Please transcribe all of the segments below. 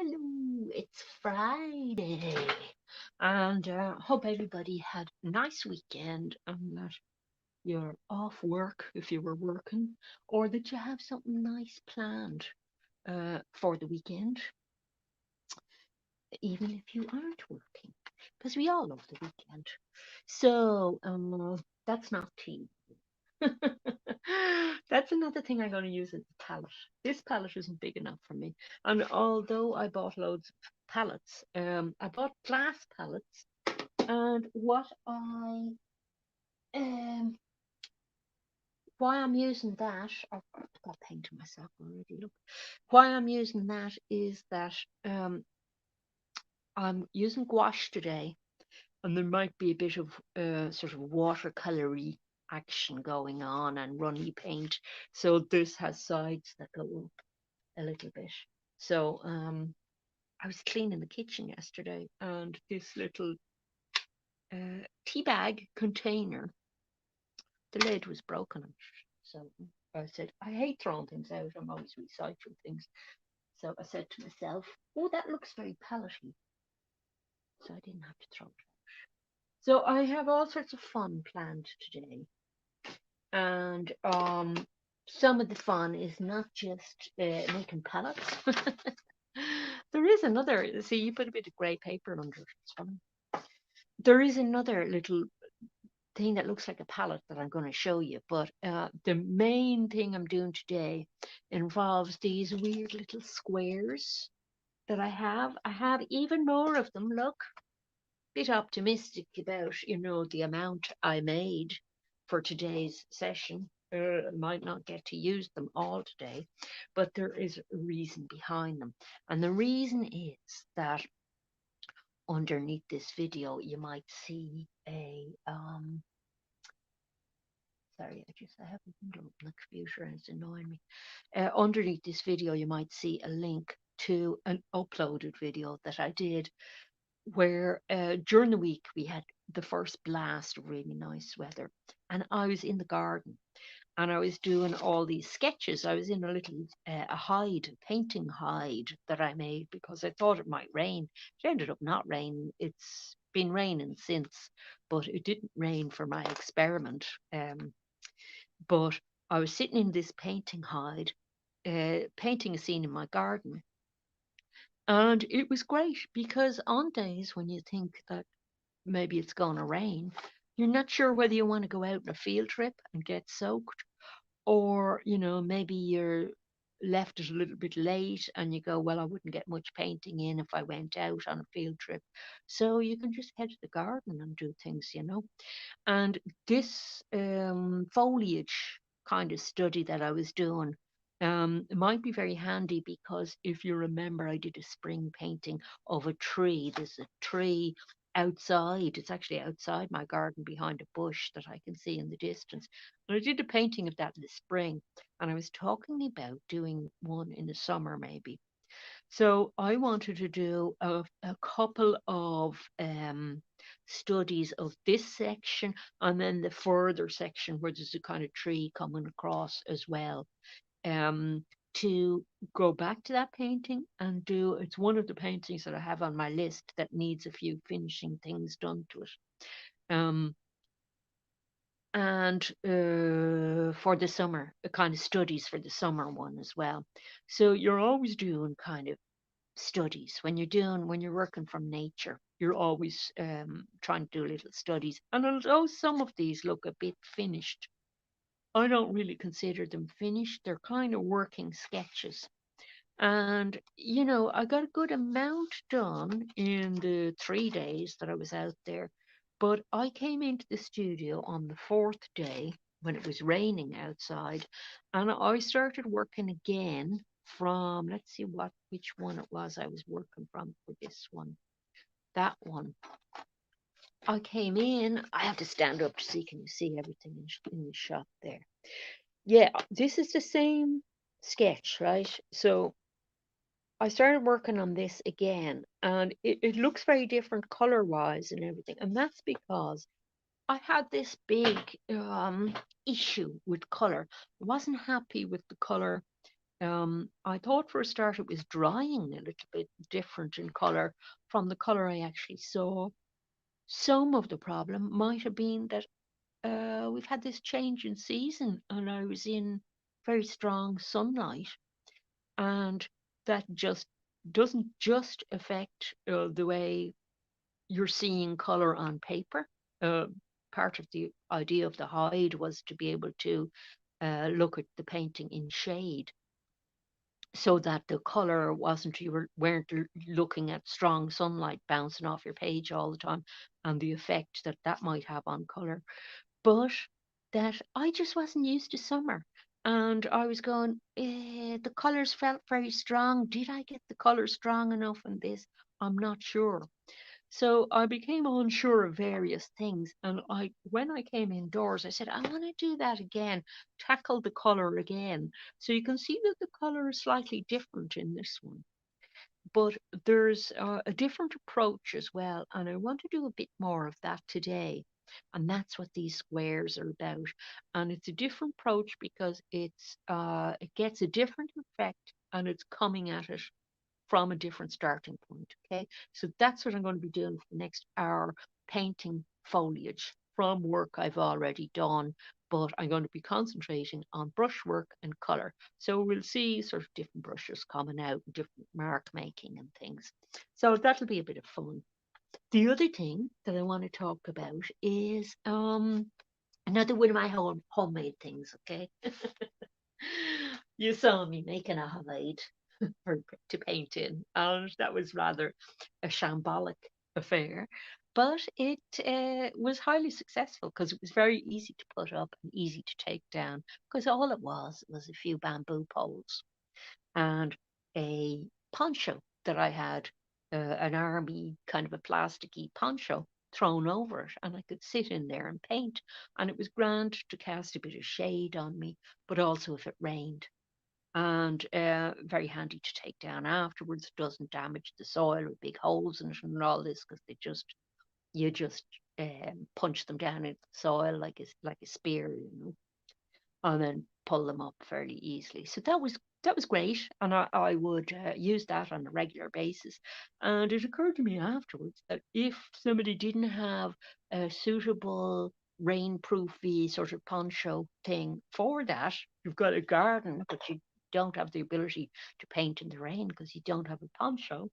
Hello, it's Friday, and hope everybody had a nice weekend and that you're off work if you were working, or that you have something nice planned for the weekend, even if you aren't working, because we all love the weekend. So that's not tea. That's another thing I'm going to use as a palette. This palette isn't big enough for me. And although I bought loads of palettes, I bought glass palettes. And um, why I'm using that, I've got painting myself already. Look, why I'm using that is that I'm using gouache today, and there might be a bit of sort of watercolory action going on and runny paint. So this has sides that go up a little bit. So I was cleaning the kitchen yesterday, and this little tea bag container, the lid was broken on it. So I said, I hate throwing things out. I'm always recycling things. So I said to myself, oh, that looks very pallety. So I didn't have to throw it. So I have all sorts of fun planned today. And some of the fun is not just making palettes. There is another, see, you put a bit of grey paper under it. It's fun. There is another little thing that looks like a palette that I'm going to show you, but the main thing I'm doing today involves these weird little squares that I have. I have even more of them. Look, bit optimistic about, the amount I made for today's session. I might not get to use them all today, but there is a reason behind them. And the reason is that underneath this video, you might see sorry, I have a window on the computer and it's annoying me. Underneath this video, you might see a link to an uploaded video that I did where during the week we had the first blast of really nice weather, and I was in the garden and I was doing all these sketches. I was in a little painting hide that I made because I thought it might rain. It ended up not raining. It's been raining since, but it didn't rain for my experiment. But I was sitting in this painting hide, painting a scene in my garden. And it was great because on days when you think that maybe it's going to rain, you're not sure whether you want to go out on a field trip and get soaked, or, maybe you're left it a little bit late and you go, well, I wouldn't get much painting in if I went out on a field trip. So you can just head to the garden and do things. And this foliage kind of study that I was doing might be very handy because if you remember, I did a spring painting of a tree. There's a tree outside. It's actually outside my garden behind a bush that I can see in the distance. And I did a painting of that in the spring. And I was talking about doing one in the summer, maybe. So I wanted to do a couple of studies of this section and then the further section where there's a kind of tree coming across as well. Um, to go back to that painting and do it's one of the paintings that I have on my list that needs a few finishing things done to it. Um, and for the summer, kind of studies for the summer one as well. So you're always doing kind of studies when you're working from nature. You're always trying to do little studies, and although some of these look a bit finished, I don't really consider them finished. They're kind of working sketches. And I got a good amount done in the 3 days that I was out there, but I came into the studio on the fourth day when it was raining outside, and I started working again from, let's see which one it was I was working from for this one. That one. I came in. I have to stand up to see. Can you see everything in the shot there? Yeah, this is the same sketch, right? So I started working on this again, and it looks very different color wise and everything. And that's because I had this big issue with color. I wasn't happy with the color I thought for a start it was drying a little bit different in colour from the colour I actually saw. Some of the problem might have been that we've had this change in season and I was in very strong sunlight, and that just doesn't just affect the way you're seeing colour on paper. Uh, Part of the idea of the hide was to be able to look at the painting in shade so that the colour wasn't, weren't looking at strong sunlight bouncing off your page all the time and the effect that that might have on colour. But that I just wasn't used to summer. And I was going, the colours felt very strong. Did I get the colour strong enough in this? I'm not sure. So I became unsure of various things. And when I came indoors, I said, I want to do that again, tackle the colour again. So you can see that the colour is slightly different in this one. But there's a different approach as well. And I want to do a bit more of that today. And that's what these squares are about. And it's a different approach because it gets a different effect and it's coming at it from a different starting point. Okay, so that's what I'm going to be doing for the next hour, painting foliage from work I've already done, but I'm going to be concentrating on brushwork and colour. So we'll see sort of different brushes coming out, different mark making and things. So that'll be a bit of fun. The other thing that I want to talk about is another one of my homemade things. Okay, you saw me making a hide for, to paint in, and that was rather a shambolic affair. But it was highly successful because it was very easy to put up and easy to take down. Because all it was a few bamboo poles and a poncho that I had, an army kind of a plasticky poncho thrown over it, and I could sit in there and paint. And it was grand to cast a bit of shade on me, but also if it rained, and very handy to take down afterwards. It doesn't damage the soil with big holes in it and all this because you just punch them down into the soil like a spear, and then pull them up fairly easily. So that was great, and I would use that on a regular basis. And it occurred to me afterwards that if somebody didn't have a suitable rainproofy sort of poncho thing for that, you've got a garden, but you don't have the ability to paint in the rain because you don't have a poncho,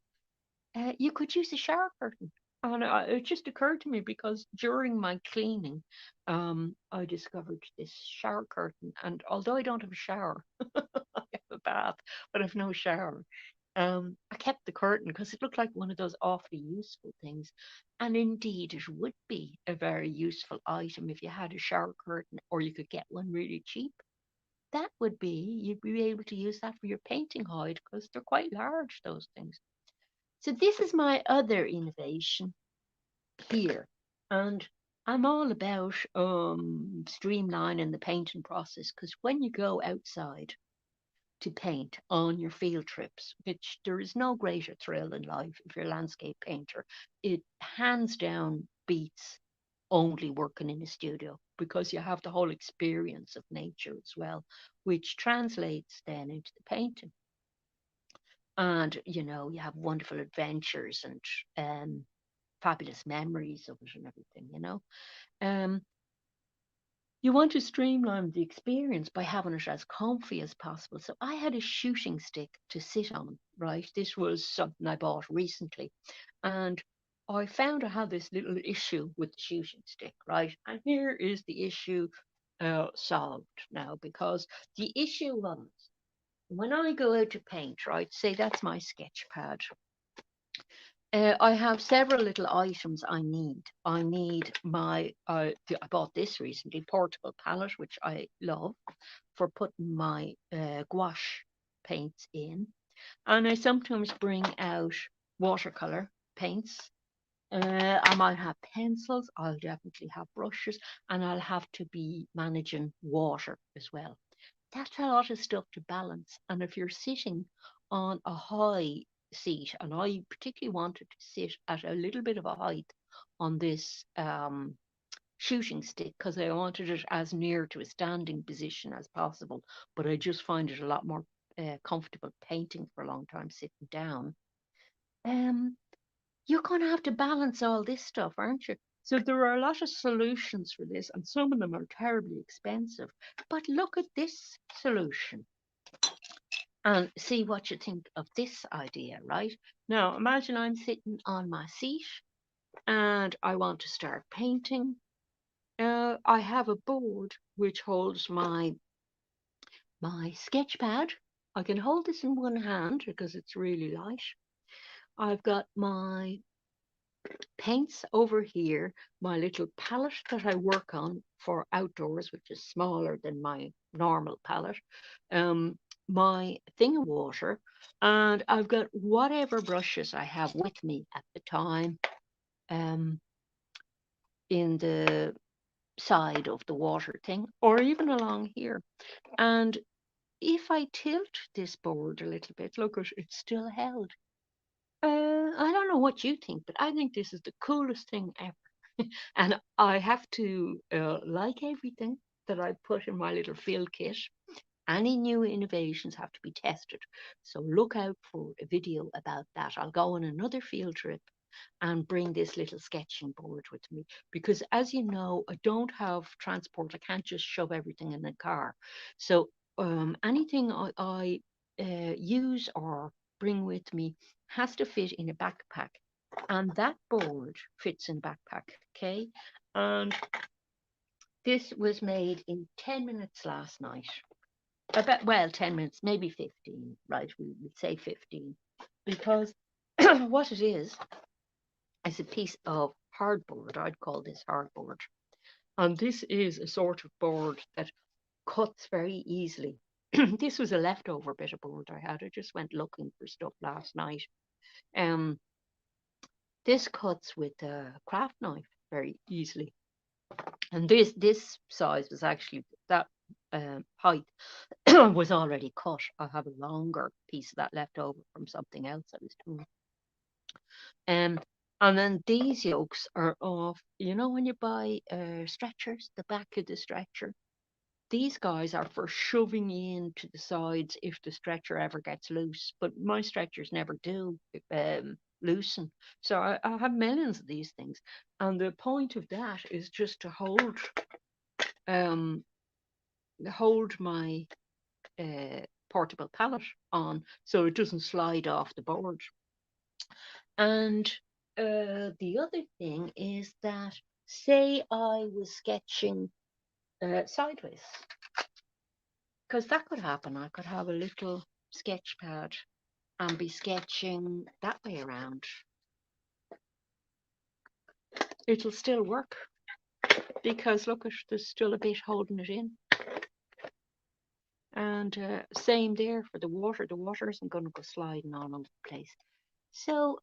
you could use a shower curtain. And it just occurred to me because during my cleaning, I discovered this shower curtain. And although I don't have a shower, I have a bath, but I've no shower. I kept the curtain because it looked like one of those awfully useful things. And indeed, it would be a very useful item if you had a shower curtain or you could get one really cheap. That would be, you'd be able to use that for your painting hide because they're quite large, those things. So this is my other innovation here. And I'm all about streamlining the painting process because when you go outside to paint on your field trips, which there is no greater thrill in life if you're a landscape painter, it hands down beats only working in a studio because you have the whole experience of nature as well, which translates then into the painting. And you have wonderful adventures and fabulous memories of it and everything. Um, you want to streamline the experience by having it as comfy as possible. So I had a shooting stick to sit on, right? This was something I bought recently, and I found I had this little issue with the shooting stick, right? And here is the issue solved now, because the issue was when I go out to paint, right? Say that's my sketch pad. I have several little items I need. I need I bought this recently, portable palette, which I love for putting my gouache paints in. And I sometimes bring out watercolor paints. I might have pencils, I'll definitely have brushes, and I'll have to be managing water as well. That's a lot of stuff to balance. And if you're sitting on a high seat, and I particularly wanted to sit at a little bit of a height on this shooting stick because I wanted it as near to a standing position as possible, but I just find it a lot more comfortable painting for a long time sitting down, um, you're going to have to balance all this stuff, aren't you? So there are a lot of solutions for this, and some of them are terribly expensive. But look at this solution and see what you think of this idea, right? Now, imagine I'm sitting on my seat and I want to start painting. I have a board which holds my sketch pad. I can hold this in one hand because it's really light. I've got my paints over here, my little palette that I work on for outdoors, which is smaller than my normal palette, my thing of water, and I've got whatever brushes I have with me at the time um, in the side of the water thing, or even along here. And if I tilt this board a little bit, look, it's still held. I don't know what you think, but I think this is the coolest thing ever. And I have to like everything that I put in my little field kit. Any new innovations have to be tested. So look out for a video about that. I'll go on another field trip and bring this little sketching board with me because, as you know, I don't have transport. I can't just shove everything in the car. So anything I use or bring with me has to fit in a backpack, and that board fits in backpack. Okay, and this was made in 10 minutes last night. I bet, well, 10 minutes, maybe 15, right? We would say 15 because what it is a piece of hardboard. I'd call this hardboard. And this is a sort of board that cuts very easily. This was a leftover bit of board I had. I just went looking for stuff last night. Um, this cuts with a craft knife very easily. And this size was actually that height was already cut. I have a longer piece of that left over from something else I was doing. Um, and then these yokes are off. You know when you buy stretchers, the back of the stretcher, these guys are for shoving in to the sides if the stretcher ever gets loose. But my stretchers never do loosen. So I have millions of these things. And the point of that is just to um, hold my portable palette on so it doesn't slide off the board. And the other thing is that, say I was sketching sideways, because that could happen. I could have a little sketch pad and be sketching that way around. It'll still work because look, there's still a bit holding it in. And same there for the water. The water isn't going to go sliding all over the place. So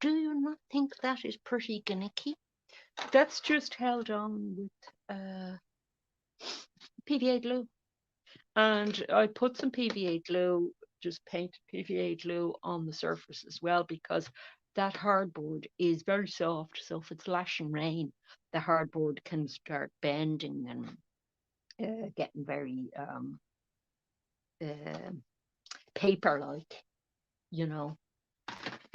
do you not think that is pretty gimmicky? That's just held on with PVA glue. And I put some PVA glue, just painted PVA glue on the surface as well, because that hardboard is very soft. So if it's lashing rain, the hardboard can start bending and getting very paper-like, you know.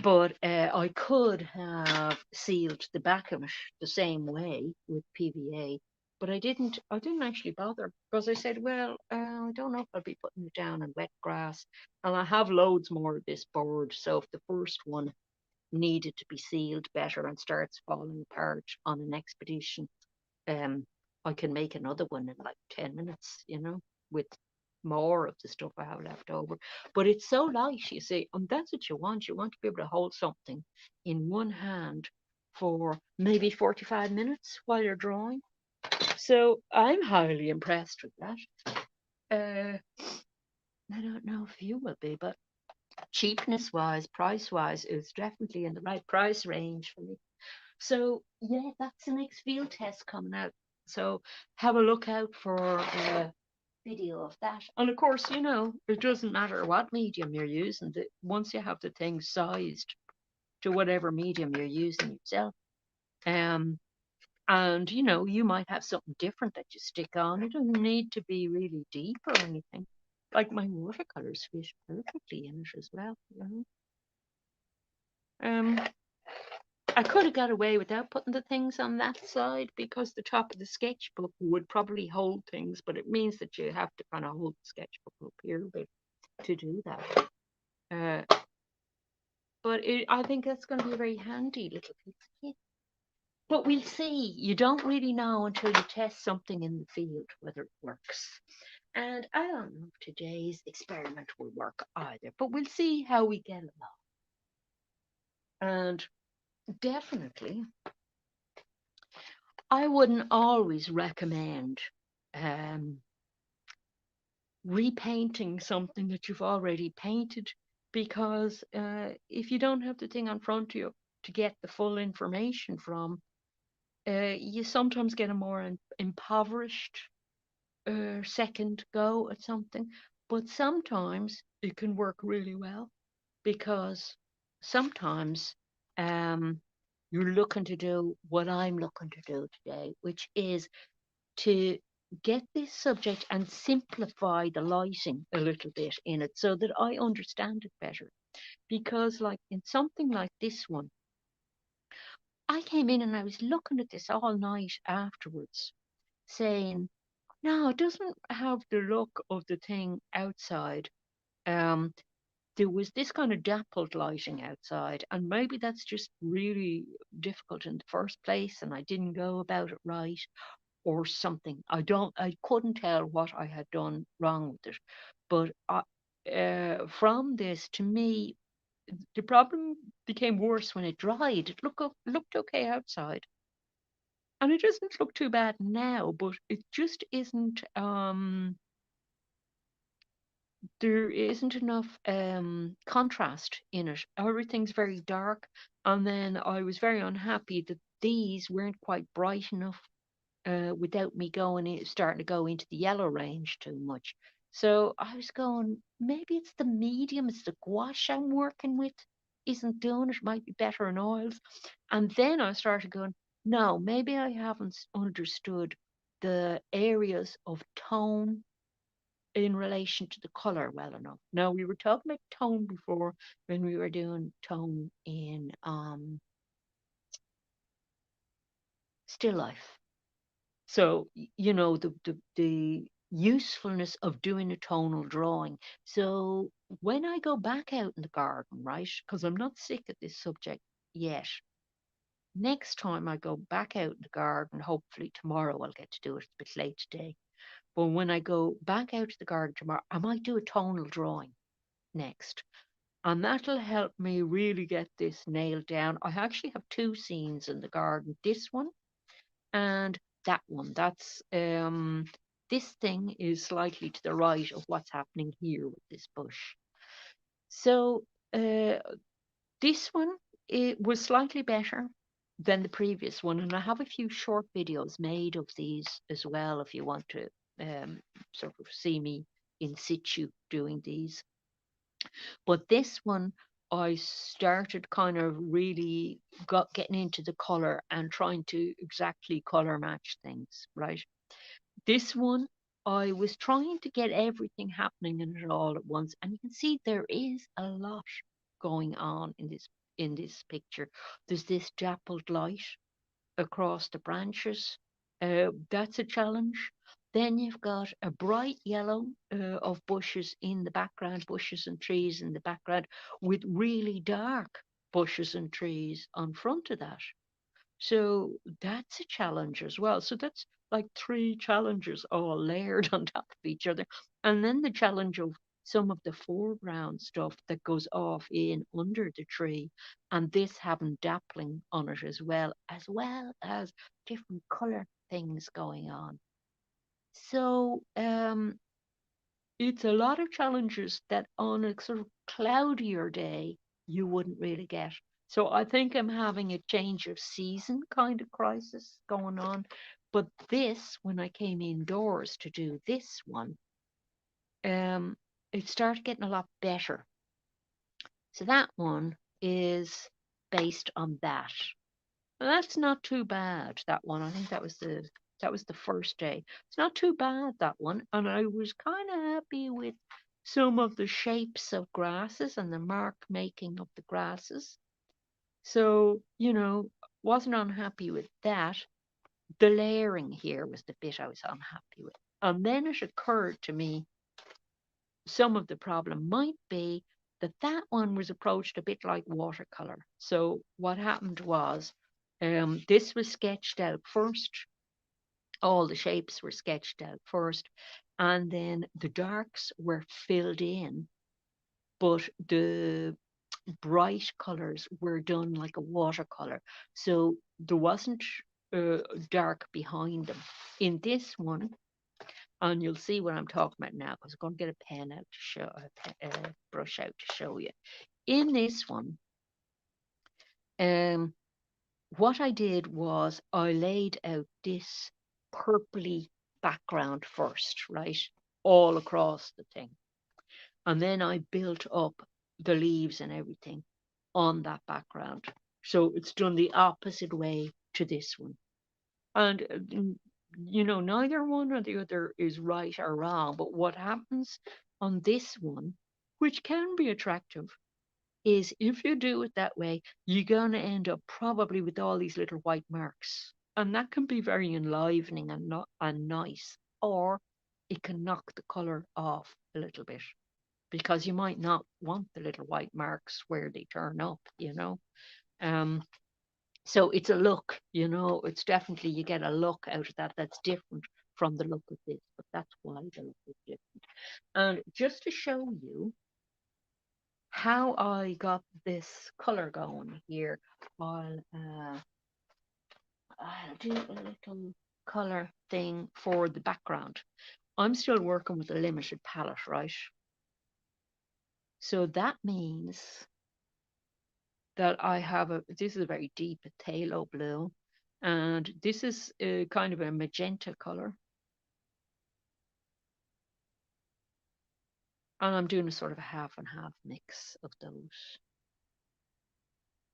But I could have sealed the back of it the same way with PVA, but I didn't. I didn't actually bother because I said, well, I don't know if I'll be putting it down in wet grass, and I have loads more of this board. So if the first one needed to be sealed better and starts falling apart on an expedition, um, I can make another one in like 10 minutes, you know, with more of the stuff I have left over. But it's so light, you see, and that's what you want. You want to be able to hold something in one hand for maybe 45 minutes while you're drawing. So I'm highly impressed with that. I don't know if you will be, but cheapness wise, price wise, it's definitely in the right price range for me. So yeah, that's the next field test coming out. So have a look out for a video of that. And of course, you know, it doesn't matter what medium you're using. Once you have the thing sized to whatever medium you're using yourself, and you know, you might have something different that you stick on. It doesn't need to be really deep or anything. like my watercolors fit perfectly in it as well. Um, I could have got away without putting the things on that side because the top of the sketchbook would probably hold things, but it means that you have to kind of hold the sketchbook up here a bit to do that. But I think that's going to be a very handy little piece of kit. But we'll see. You don't really know until you test something in the field whether it works. And I don't know if today's experiment will work either, but we'll see how we get along. And definitely, I wouldn't always recommend um, repainting something that you've already painted because if you don't have the thing in front of you to get the full information from, you sometimes get a more impoverished second go at something. But sometimes it can work really well because sometimes um, you're looking to do what I'm looking to do today, which is to get this subject and simplify the lighting a little bit in it so that I understand it better. Because, like in something like this one, I came in and I was looking at this all night afterwards, saying, no, it doesn't have the look of the thing outside. Um, there was this kind of dappled lighting outside, and maybe that's just really difficult in the first place, and I didn't go about it right or something. I couldn't tell what I had done wrong with it. But from this, to me, the problem became worse when it dried. It looked okay outside, and it doesn't look too bad now, but it just isn't. There isn't enough contrast in it. Everything's very dark, and then I was very unhappy that these weren't quite bright enough without me starting to go into the yellow range too much. So I was going, maybe it's the medium, it's the gouache I'm working with, isn't doing it, might be better in oils. And then I started going, no, maybe I haven't understood the areas of tone in relation to the color well enough. Now we were talking about tone before when we were doing tone in still life. So the usefulness of doing a tonal drawing. So when I go back out in the garden, right? Because I'm not sick of this subject yet. Next time I go back out in the garden, hopefully tomorrow I'll get to do it. It's a bit late today. But when I go back out to the garden tomorrow, I might do a tonal drawing next. And that'll help me really get this nailed down. I actually have two scenes in the garden. This one and that one. That's this thing is slightly to the right of what's happening here with this bush. So uh, this one, it was slightly better than the previous one, and I have a few short videos made of these as well if you want to sort of see me in situ doing these. But this one, I started kind of really getting into the color and trying to exactly color match things, right? This one, I was trying to get everything happening in it all at once, and you can see there is a lot going on in this picture. There's this dappled light across the branches. That's a challenge. Then you've got a bright yellow of bushes in the background, bushes and trees in the background, with really dark bushes and trees on front of that. So that's a challenge as well. So that's like three challenges all layered on top of each other. And then the challenge of some of the foreground stuff that goes off in under the tree, and this having dappling on it as well as different color things going on. So it's a lot of challenges that on a sort of cloudier day you wouldn't really get. So I think I'm having a change of season kind of crisis going on. But this, when I came indoors to do this one, um, it started getting a lot better. So that one is based on that. And that's not too bad, that one. I think that was the first day. It's not too bad, that one. And I was kind of happy with some of the shapes of grasses and the mark making of the grasses. So, wasn't unhappy with that. The layering here was the bit I was unhappy with. And then it occurred to me some of the problem might be that that one was approached a bit like watercolor. So what happened was this was sketched out first. All the shapes were sketched out first, and then the darks were filled in, but the bright colors were done like a watercolor. So there wasn't dark behind them. In this one, and you'll see what I'm talking about now because I'm going to get a pen out to show a brush out to show you. In this one, um, what I did was I laid out this purpley background first, right, all across the thing, and then I built up the leaves and everything on that background. So it's done the opposite way to this one. And, neither one or the other is right or wrong. But what happens on this one, which can be attractive, is if you do it that way, you're going to end up probably with all these little white marks. And that can be very enlivening and, not, and nice. Or it can knock the colour off a little bit because you might not want the little white marks where they turn up. Um, so it's a look, it's definitely you get a look out of that that's different from the look of this, but that's why the look is different. And just to show you how I got this color going here, I'll do a little color thing for the background. I'm still working with a limited palette, right? So that means that I have this is a very deep phthalo blue, and this is kind of a magenta color. And I'm doing a sort of a half and half mix of those.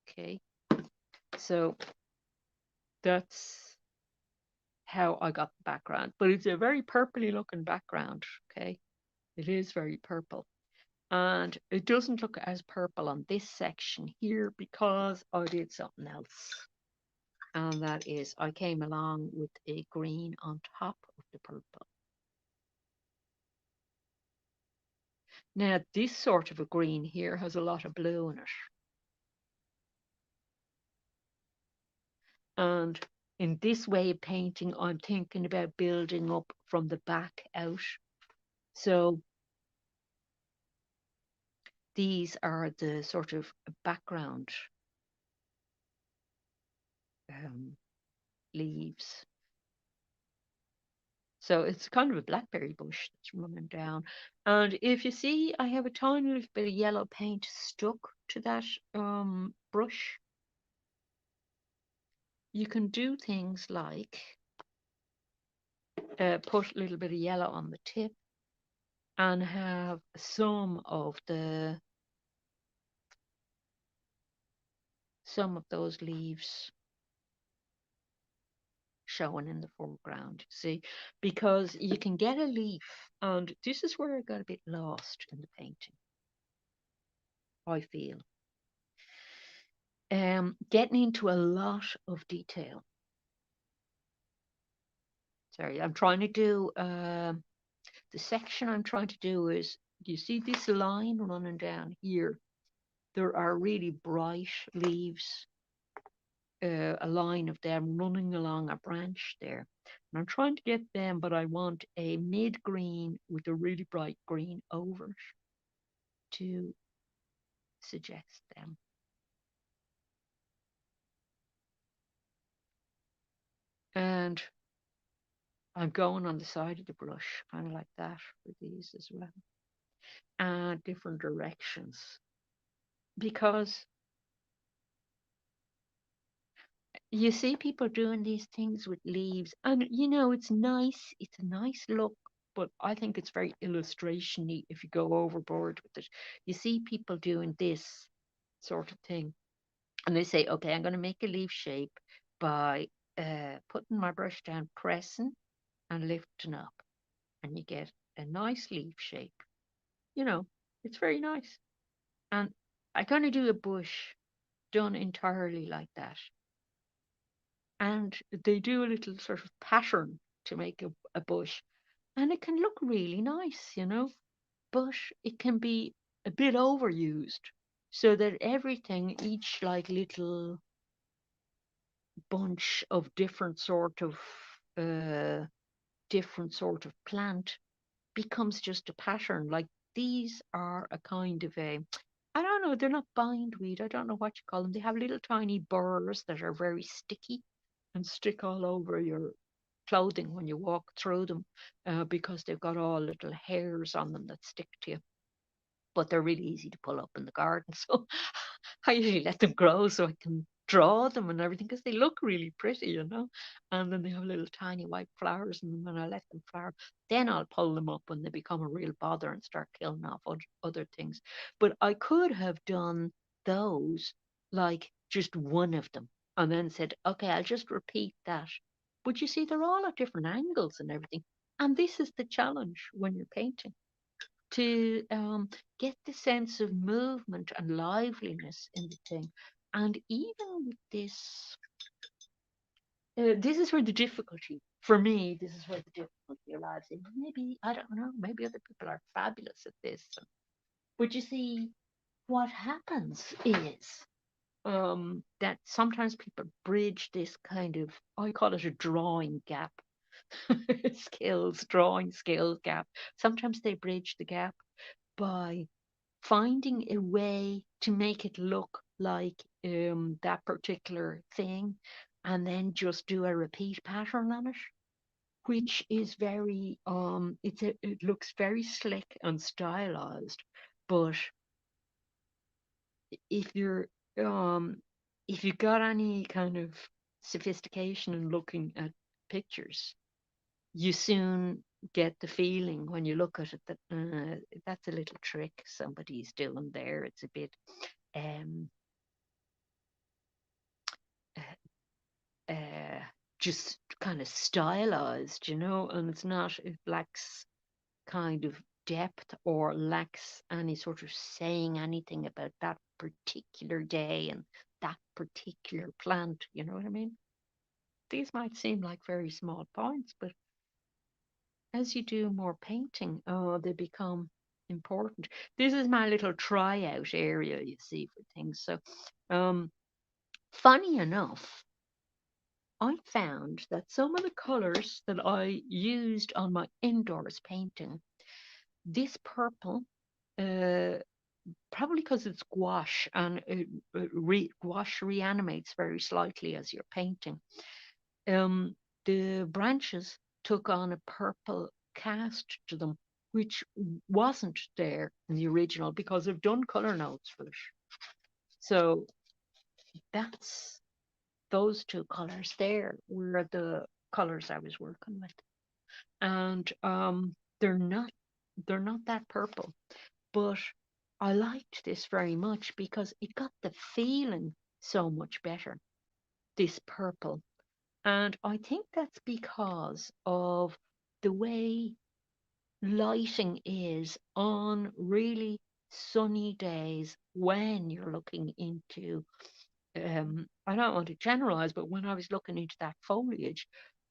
Okay, so that's how I got the background. But it's a very purpley looking background, okay? It is very purple. And it doesn't look as purple on this section here because I did something else. And that is I came along with a green on top of the purple. Now, this sort of a green here has a lot of blue in it. And in this way of painting, I'm thinking about building up from the back out. So these are the sort of background leaves. So it's kind of a blackberry bush that's running down. And if you see, I have a tiny little bit of yellow paint stuck to that brush. You can do things like put a little bit of yellow on the tip and have some of those leaves showing in the foreground, see, because you can get a leaf, and this is where I got a bit lost in the painting, I feel. Getting into a lot of detail. Sorry, I'm trying to do, the section I'm trying to do is, do you see this line running down here? There are really bright leaves, a line of them running along a branch there. And I'm trying to get them, but I want a mid-green with a really bright green over it to suggest them. And I'm going on the side of the brush, kind of like that for these as well. And different directions. Because you see people doing these things with leaves, and it's nice, it's a nice look, but I think it's very illustration-y if you go overboard with it. You see people doing this sort of thing, and they say, okay, I'm going to make a leaf shape by putting my brush down, pressing and lifting up, and you get a nice leaf shape. you know, it's very nice. And I'm going to do a bush done entirely like that. And they do a little sort of pattern to make a bush. And it can look really nice, but it can be a bit overused so that everything, each like little bunch of uh, different sort of plant becomes just a pattern. Like these are a kind of a, I don't know, they're not bindweed. I don't know what you call them. They have little tiny burrs that are very sticky and stick all over your clothing when you walk through them because they've got all little hairs on them that stick to you. But they're really easy to pull up in the garden. So I usually let them grow so I can draw them and everything because they look really pretty. And then they have little tiny white flowers in them, and I let them flower. Then I'll pull them up when they become a real bother and start killing off other things. But I could have done those like just one of them and then said, okay, I'll just repeat that. But you see, they're all at different angles and everything. And this is the challenge when you're painting to get the sense of movement and liveliness in the thing. And even with this is where the difficulty, for me, this is where the difficulty arrives in. Maybe, I don't know, maybe other people are fabulous at this. But you see, what happens is that sometimes people bridge this kind of, I call it a drawing gap, drawing skills gap. Sometimes they bridge the gap by finding a way to make it look like that particular thing and then just do a repeat pattern on it, which is very it looks very slick and stylized. But if you're um if you got any kind of sophistication in looking at pictures, you soon get the feeling when you look at it that that's a little trick somebody's doing there. It's a bit um, uh, uh, just kind of stylized, and it's not, it lacks kind of depth or lacks any sort of saying anything about that particular day and that particular plant. You know what I mean? These might seem like very small points, but as you do more painting, they become important. This is my little tryout area, you see, for things. So, um, funny enough, I found that some of the colors that I used on my indoors painting, this purple, uh, probably because it's gouache and gouache reanimates very slightly as you're painting. um, the branches took on a purple cast to them, which wasn't there in the original because I've done color notes for it. So that's those two colors there were the colors I was working with, and they're not they're not that purple, but I liked this very much because it got the feeling so much better. This purple. And I think that's because of the way lighting is on really sunny days when you're looking into, I don't want to generalize, but when I was looking into that foliage,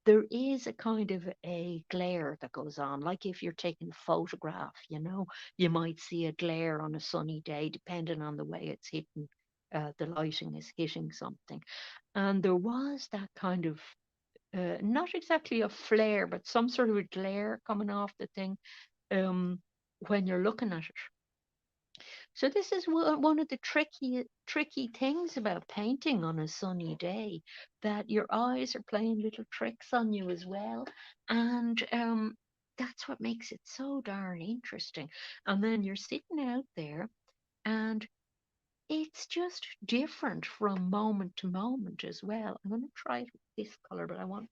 there is a kind of a glare that goes on. Like if you're taking a photograph, you might see a glare on a sunny day, depending on the way it's hitting, the lighting is hitting something. And there was that kind of not exactly a flare, but some sort of a glare coming off the thing um, when you're looking at it. So this is one of the tricky things about painting on a sunny day, that your eyes are playing little tricks on you as well, and that's what makes it so darn interesting. And then you're sitting out there, and it's just different from moment to moment as well. I'm going to try it with this color, but I want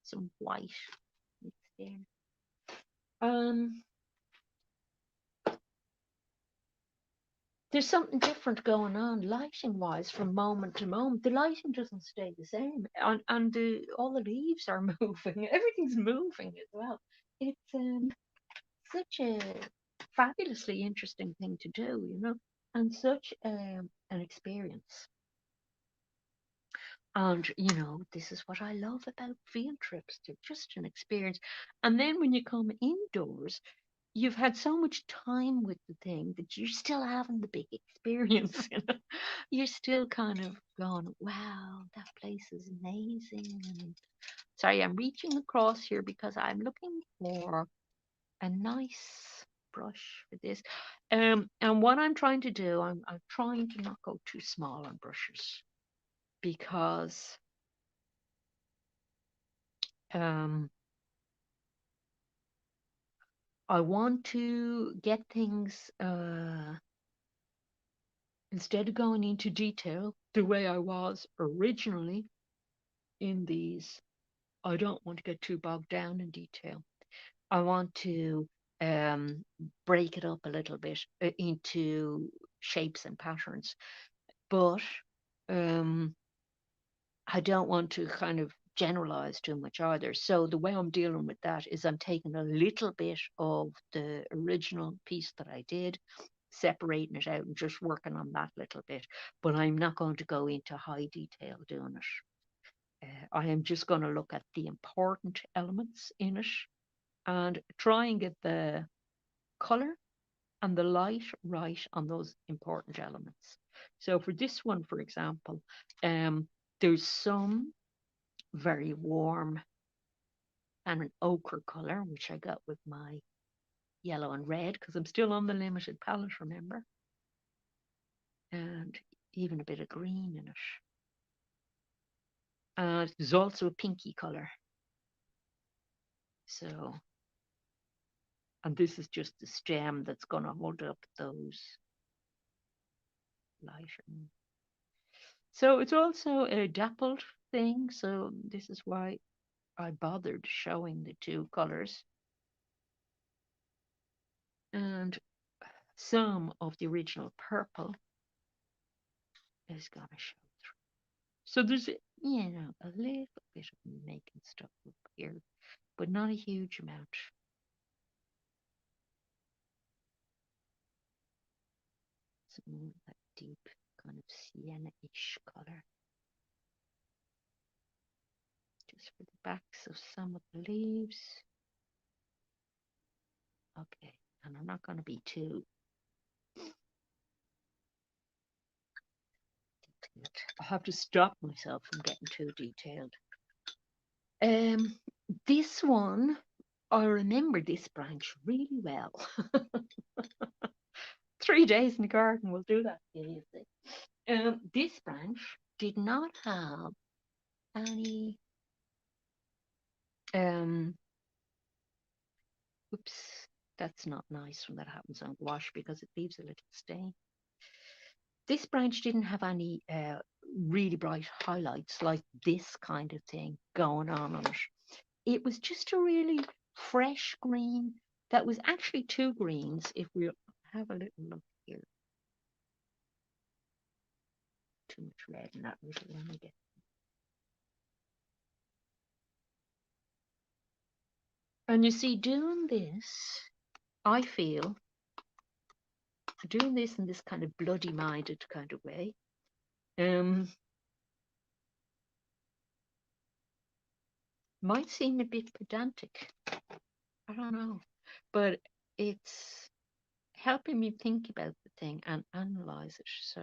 some white mixed in. Um, there's something different going on lighting wise from moment to moment. The lighting doesn't stay the same, and all the leaves are moving. Everything's moving as well. It's such a fabulously interesting thing to do, and such an experience. And, this is what I love about field trips. They're just an experience. And then when you come indoors, you've had so much time with the thing that you're still having the big experience. You're still kind of going, wow, that place is amazing. And sorry, I'm reaching across here because I'm looking for a nice brush for this. And what I'm trying to do, I'm trying to not go too small on brushes because um, I want to get things, instead of going into detail the way I was originally in these, I don't want to get too bogged down in detail. I want to um, break it up a little bit into shapes and patterns, but um, I don't want to kind of generalize too much either. So the way I'm dealing with that is I'm taking a little bit of the original piece that I did, separating it out and just working on that little bit. But I'm not going to go into high detail doing it. I am just going to look at the important elements in it and try and get the color and the light right on those important elements. So for this one, for example, there's some very warm and an ochre color, which I got with my yellow and red because I'm still on the limited palette, remember? And even a bit of green in it. And there's also a pinky color. So, and this is just the stem that's going to hold up those lighter. So it's also a dappled thing. So this is why I bothered showing the two colors. And some of the original purple is going to show through. So there's, a little bit of making stuff up here, but not a huge amount. Some of that deep kind of sienna-ish color. Just for the backs of some of the leaves. Okay, and I'm not going to be too detailed. I have to stop myself from getting too detailed. Um, this one, I remember this branch really well. 3 days in the garden will do that to you, see. This branch did not have any, um, oops, that's not nice when that happens on gouache because it leaves a little stain. This branch didn't have any really bright highlights like this kind of thing going on it. It was just a really fresh green that was actually two greens. If we have a little look here, too much red in that little one again. And you see, doing this, I feel, doing this in this kind of bloody minded kind of way, might seem a bit pedantic. I don't know. But it's helping me think about the thing and analyze it. So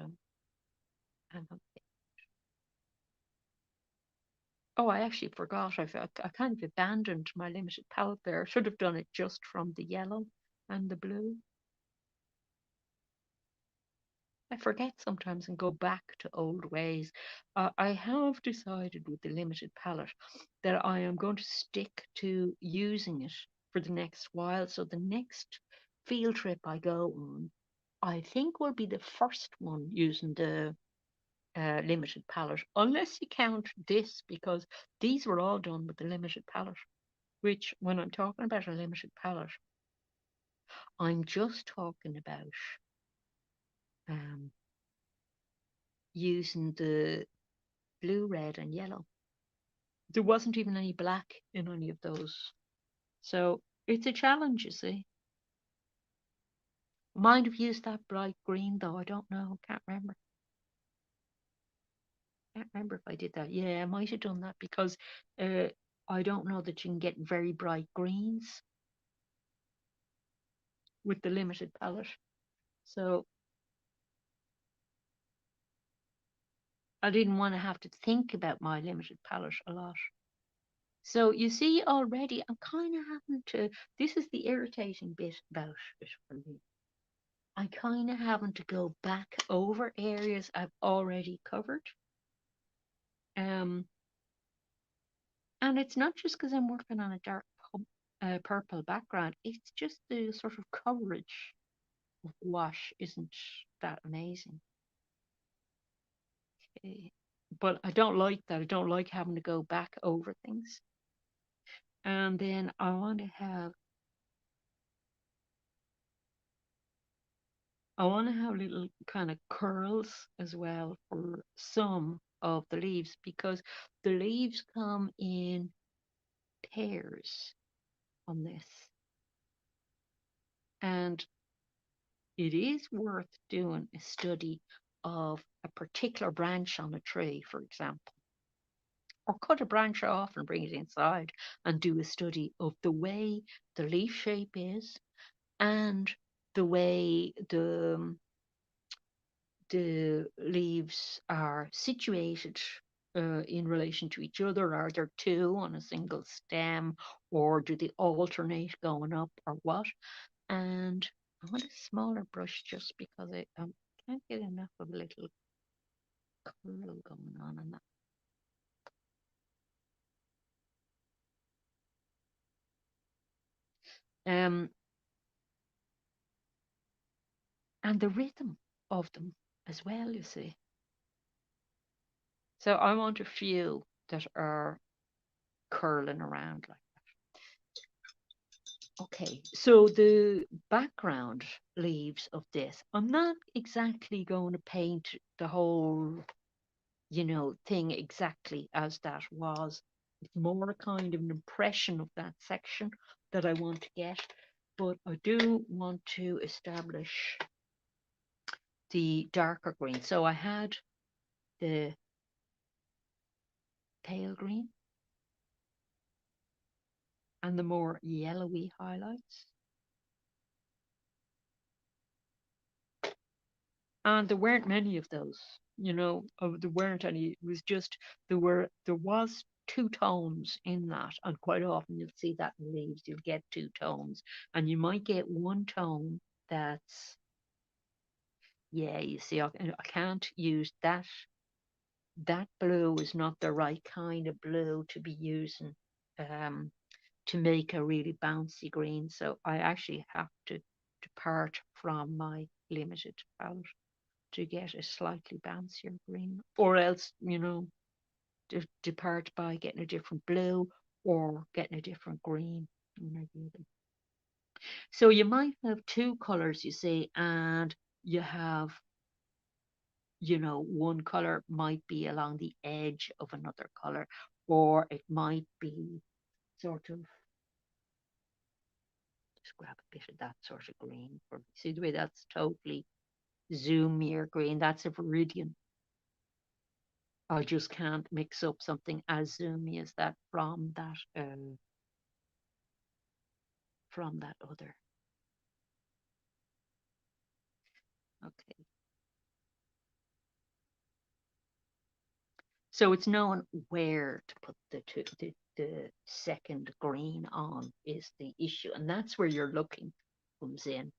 I'm okay. Oh, I actually forgot. I kind of abandoned my limited palette there. I should have done it just from the yellow and the blue. I forget sometimes and go back to old ways. I have decided with the limited palette that I am going to stick to using it for the next while. So the next field trip I go on, I think will be the first one using the limited palette, unless you count this, because these were all done with the limited palette. Which, when I'm talking about a limited palette, I'm just talking about um, using the blue, red, and yellow. There wasn't even any black in any of those. So it's a challenge, you see. Might have used that bright green though. I don't know. Can't remember. Can't remember if I did that. Yeah, I might have done that because uh, I don't know that you can get very bright greens with the limited palette. So I didn't want to have to think about my limited palette a lot. So you see already, I'm kind of having to. This is the irritating bit about it for me. I kind of having to go back over areas I've already covered. Um, and it's not just because I'm working on a dark purple background. It's just the sort of coverage of wash isn't that amazing. Okay. But I don't like that. I don't like having to go back over things. And then I want to have little kind of curls as well for some of the leaves because the leaves come in pairs on this. And it is worth doing a study of a particular branch on a tree, for example, or cut a branch off and bring it inside and do a study of the way the leaf shape is and the way the leaves are situated in relation to each other. Are there two on a single stem, or do they alternate going up, or what? And I want a smaller brush just because I can't get enough of a little curl going on in that. And the rhythm of them as well, you see. So I want a few that are curling around like. Okay, so the background leaves of this, I'm not exactly going to paint the whole, thing exactly as that was. It's more a kind of an impression of that section that I want to get, but I do want to establish the darker green. So I had the pale green and the more yellowy highlights. And there weren't many of those, there weren't any. It was just there was two tones in that, and quite often you'll see that in leaves. You'll get two tones, and you might get one tone that's yeah. You see, I can't use that. That blue is not the right kind of blue to be using um, to make a really bouncy green. So I actually have to depart from my limited palette to get a slightly bouncier green, or else, depart by getting a different blue or getting a different green. So you might have two colors, you see, and you have, one color might be along the edge of another color, or it might be sort of just grab a bit of that sort of green for me. See the way that's totally zoomier green. That's a viridian. I just can't mix up something as zoomy as that from that other. Okay. So it's knowing where to put the second green on is the issue, and that's where your looking comes in.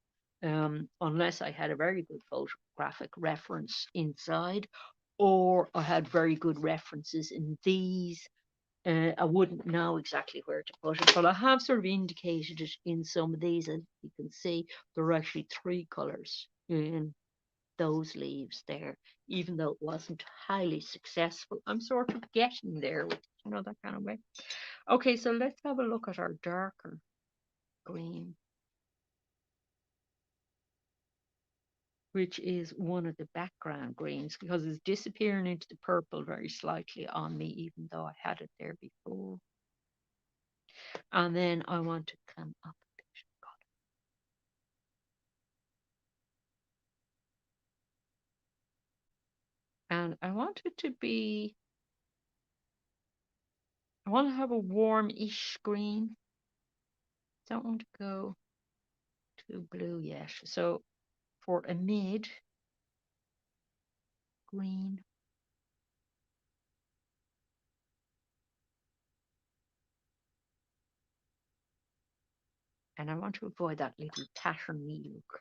Unless I had a very good photographic reference inside, or I had very good references in these, I wouldn't know exactly where to put it, but I have sort of indicated it in some of these, and you can see there are actually three colours in those leaves there, even though it wasn't highly successful. I'm sort of getting there with, that kind of way. Okay, so let's have a look at our darker green, which is one of the background greens because it's disappearing into the purple very slightly on me, even though I had it there before. And then I want to come up a bit. And I want to have a warm-ish green. Don't want to go too blue yet. So for a mid green, and I want to avoid that little patterny look.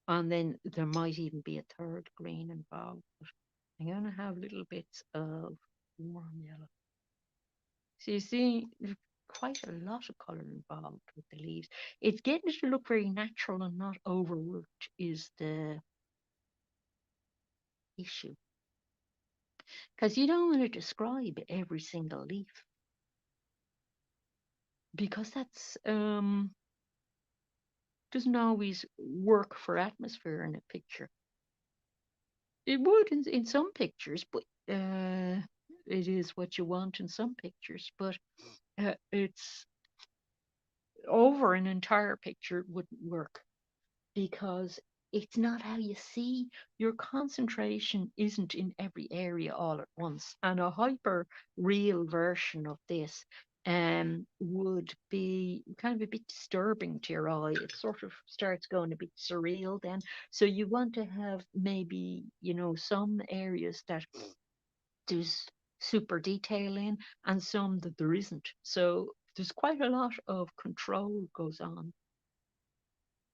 And then there might even be a third green involved. But I'm going to have little bits of warm yellow. So you see, there's quite a lot of colour involved with the leaves. It's getting it to look very natural and not overworked is the issue. Because you don't want to describe every single leaf because that's doesn't always work for atmosphere in a picture. It would in some pictures, but it is what you want in some pictures. But it's over an entire picture wouldn't work because it's not how you see. Your concentration isn't in every area all at once. And a hyper real version of this would be kind of a bit disturbing to your eye. It sort of starts going a bit surreal then. So you want to have maybe, some areas that there's super detail in and some that there isn't. So there's quite a lot of control goes on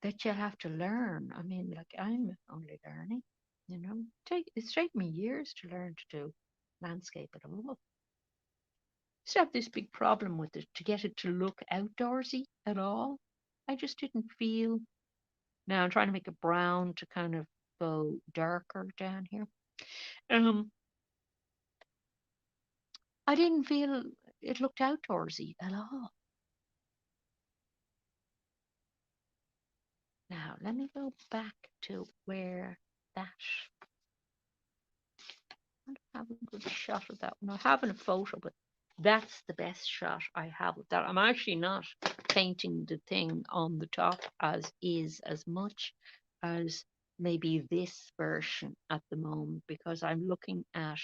that you have to learn. I mean, like I'm only learning, it's taken me years to learn to do landscape at all. Just have this big problem with it to get it to look outdoorsy at all. I just didn't feel. Now I'm trying to make it brown to kind of go darker down here. Um, I didn't feel it looked outdoorsy at all. Now let me go back to where that I don't have a good shot of that one. I have in a photo, but that's the best shot I have of that. I'm actually not painting the thing on the top as is as much as maybe this version at the moment because I'm looking at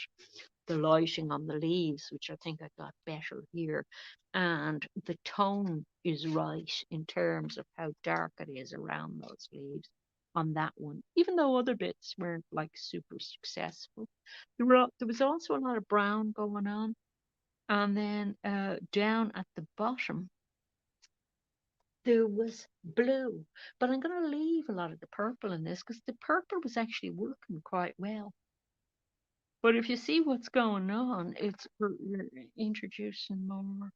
the lighting on the leaves, which I think I got better here. And the tone is right in terms of how dark it is around those leaves on that one, even though other bits weren't like super successful. There was also a lot of brown going on. And then down at the bottom, there was blue. But I'm going to leave a lot of the purple in this because the purple was actually working quite well. But if you see what's going on, we're introducing more,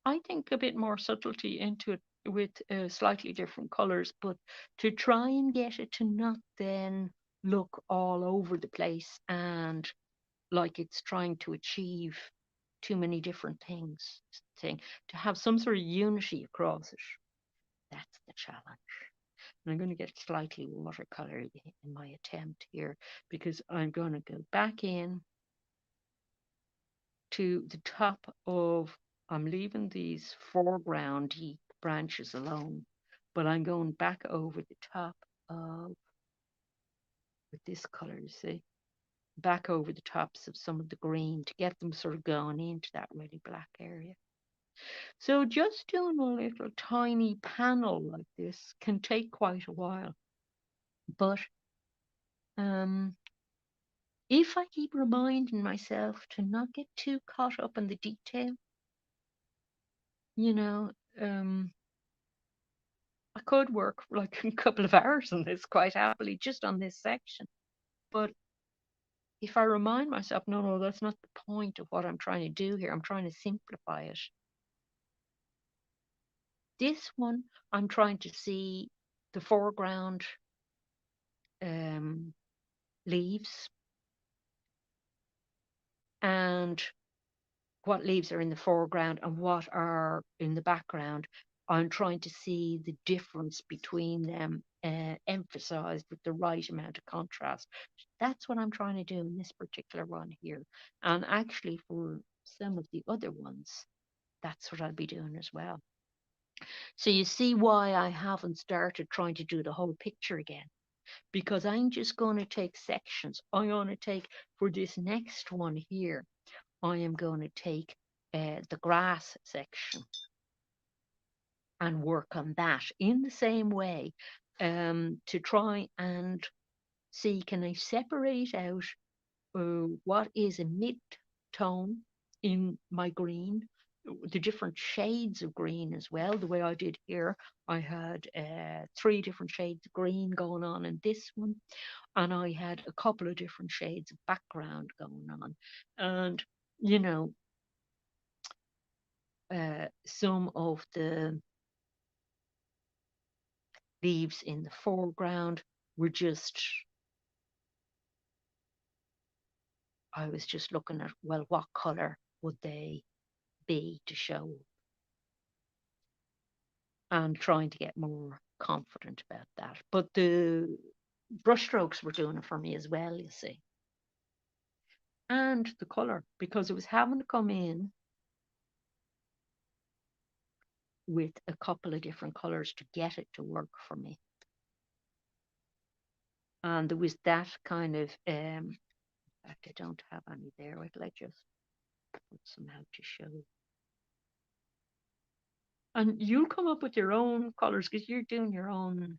I think, a bit more subtlety into it with slightly different colors, but to try and get it to not then look all over the place and like it's trying to achieve too many different thing to have some sort of unity across it. That's the challenge. And I'm going to get slightly watercolor in my attempt here because I'm going to go back in to the top of, I'm leaving these foreground branches alone, but I'm going back over the top of, with this color, you see, back over the tops of some of the green to get them sort of going into that really black area. So just doing a little tiny panel like this can take quite a while. But if I keep reminding myself to not get too caught up in the detail, you know, I could work for like a couple of hours on this quite happily, just on this section. But if I remind myself, no, no, that's not the point of what I'm trying to do here. I'm trying to simplify it. This one, I'm trying to see the foreground um, leaves and what leaves are in the foreground and what are in the background. I'm trying to see the difference between them emphasized with the right amount of contrast. That's what I'm trying to do in this particular one here. And actually, for some of the other ones, That's what I'll be doing as well. So you see why I haven't started trying to do the whole picture again, because I'm just going to take sections. I'm going to take, for this next one here, I am going to take the grass section and work on that in the same way, to try and see, can I separate out what is a mid-tone in my green, the different shades of green as well. The way I did here, I had 3 different shades of green going on in this one, and I had a couple of different shades of background going on. And, you know, some of the leaves in the foreground were just, I was just looking at, well, what colour would they be to show, and trying to get more confident about that. But the brushstrokes were doing it for me as well, you see. And the colour, because it was having to come in with a couple of different colours to get it to work for me. And there was that kind of, in fact, I don't have any there. Wait till I just put some out to show. And you'll come up with your own colours because you're doing your own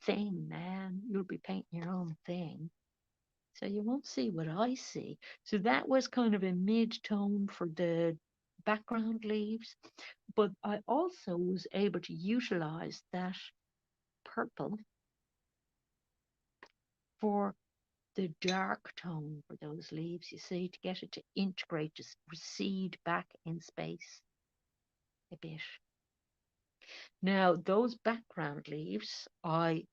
thing, man. You'll be painting your own thing. So you won't see what I see. So that was kind of a mid-tone for the background leaves. But I also was able to utilize that purple for the dark tone for those leaves, you see, to get it to integrate, to recede back in space a bit. Now, those background leaves, I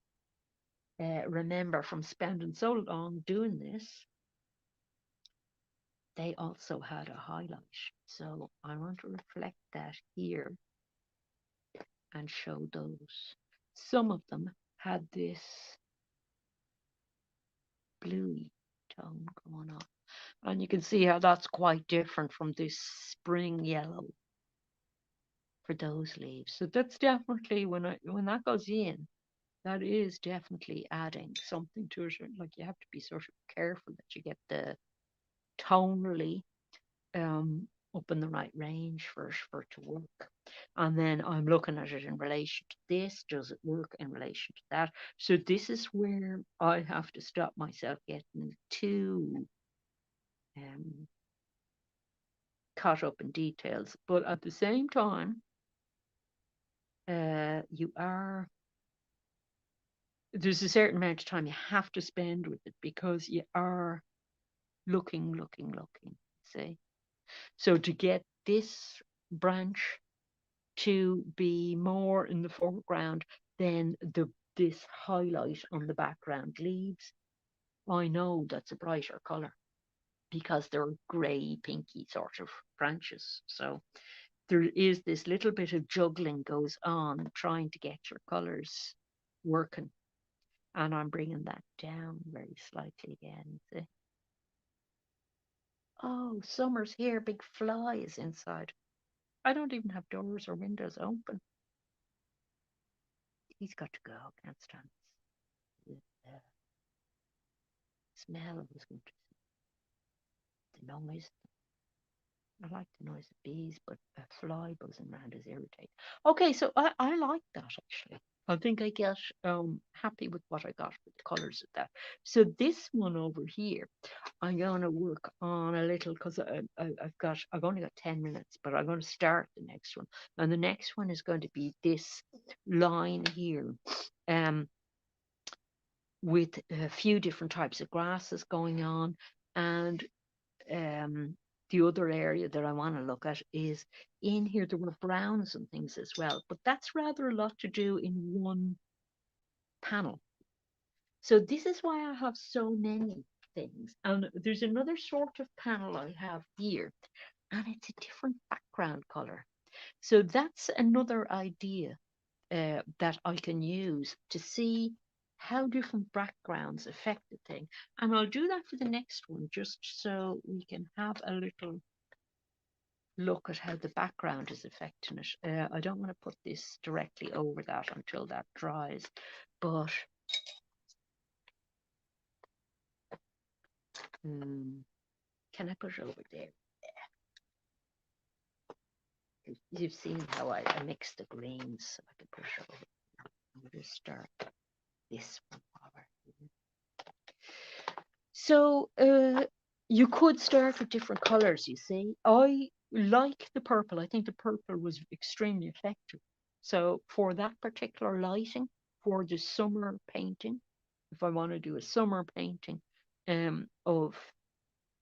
remember from spending so long doing this, they also had a highlight. So I want to reflect that here and show those. Some of them had this bluey tone going on. And you can see how that's quite different from this spring yellow for those leaves. So that's definitely, when that goes in, that is definitely adding something to it. Like, you have to be sort of careful that you get the tonally up in the right range for it to work. And then I'm looking at it in relation to this. Does it work in relation to that? So this is where I have to stop myself getting too caught up in details. But at the same time, there's a certain amount of time you have to spend with it, because you are looking, see. So to get this branch to be more in the foreground than this highlight on the background leaves, I know that's a brighter colour, because they're grey, pinky sort of branches. So there is this little bit of juggling goes on, trying to get your colours working. And I'm bringing that down very slightly again. See? Oh, summer's here, big fly is inside. I don't even have doors or windows open. He's got to go, can't stand the smell of the noise. I like the noise of bees, but a fly buzzing around is irritating. Okay, so I like that actually. I think I get happy with what I got with the colours of that. So this one over here, I'm going to work on a little, because I've only got 10 minutes, but I'm going to start the next one. And the next one is going to be this line here, with a few different types of grasses going on. And the other area that I want to look at is in here, there were browns and things as well, but that's rather a lot to do in one panel. So this is why I have so many things. And there's another sort of panel I have here, and it's a different background color. So that's another idea that I can use to see how different backgrounds affect the thing. And I'll do that for the next one, just so we can have a little look at how the background is affecting it. I don't want to put this directly over that until that dries, but um, can I put it over there? You've seen how I mix the greens, so I can put it over. I'm going to start this one over. So you could start with different colors, you see. I like the purple. I think the purple was extremely effective. So for that particular lighting, for the summer painting, if I want to do a summer painting of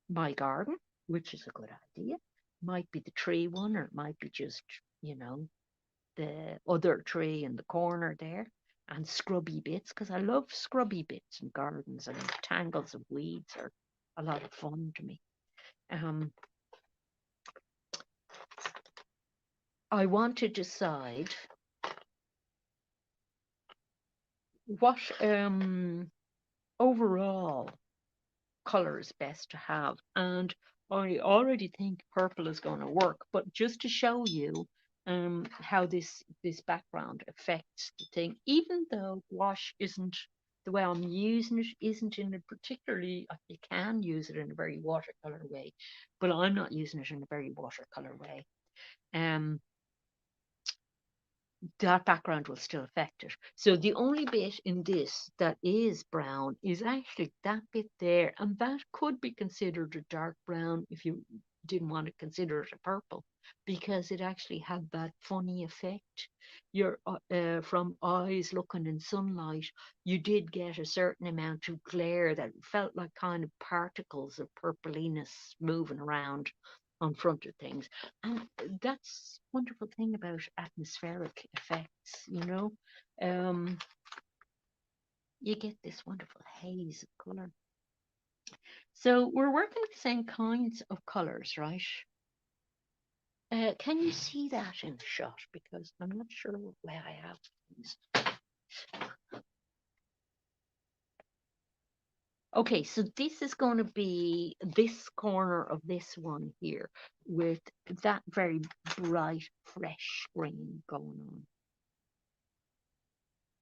my garden, which is a good idea, might be the tree one, or it might be just, you know, the other tree in the corner there, and scrubby bits, because I love scrubby bits in gardens, and tangles of weeds are a lot of fun to me. Um, I want to decide what overall color is best to have, and I already think purple is going to work. But just to show you how this background affects the thing, even though gouache isn't the way I'm using it, isn't in a particularly, you can use it in a very watercolor way, but I'm not using it in a very watercolor way. Um, that background will still affect it. So the only bit in this that is brown is actually that bit there, and that could be considered a dark brown if you didn't want to consider it a purple, because it actually had that funny effect. Your from eyes looking in sunlight, you did get a certain amount of glare that felt like kind of particles of purpliness moving around on front of things. And that's wonderful thing about atmospheric effects, you know. Um, you get this wonderful haze of colour. So we're working with the same kinds of colours, right? Can you see that in the shot? Because I'm not sure where I have things. Okay, so this is going to be this corner of this one here with that very bright, fresh green going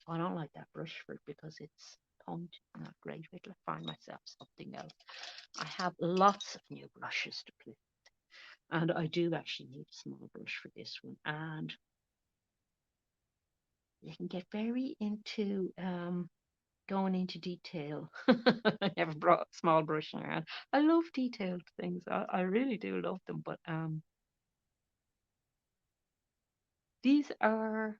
on. I don't like that brush for it because it's pointed, not great. Wait till I find myself something else. I have lots of new brushes to play with, and I do actually need a small brush for this one. And you can get very into going into detail. I never brought a small brush in around. I love detailed things. I really do love them, but these are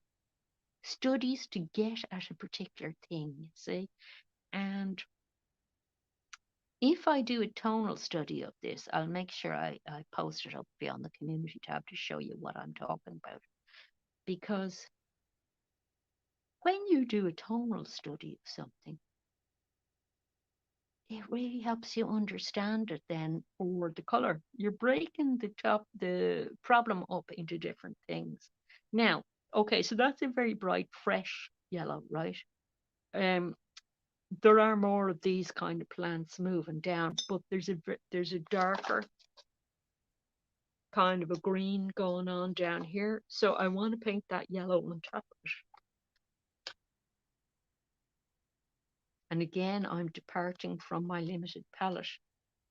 studies to get at a particular thing, you see. And if I do a tonal study of this, I'll make sure I post it up on the community tab to show you what I'm talking about. Because when you do a tonal study of something, it really helps you understand it then for the color. You're breaking the problem up into different things. Now, okay, so that's a very bright, fresh yellow, right? Um, there are more of these kind of plants moving down, but there's a darker kind of a green going on down here. So I want to paint that yellow on top of it. And again, I'm departing from my limited palette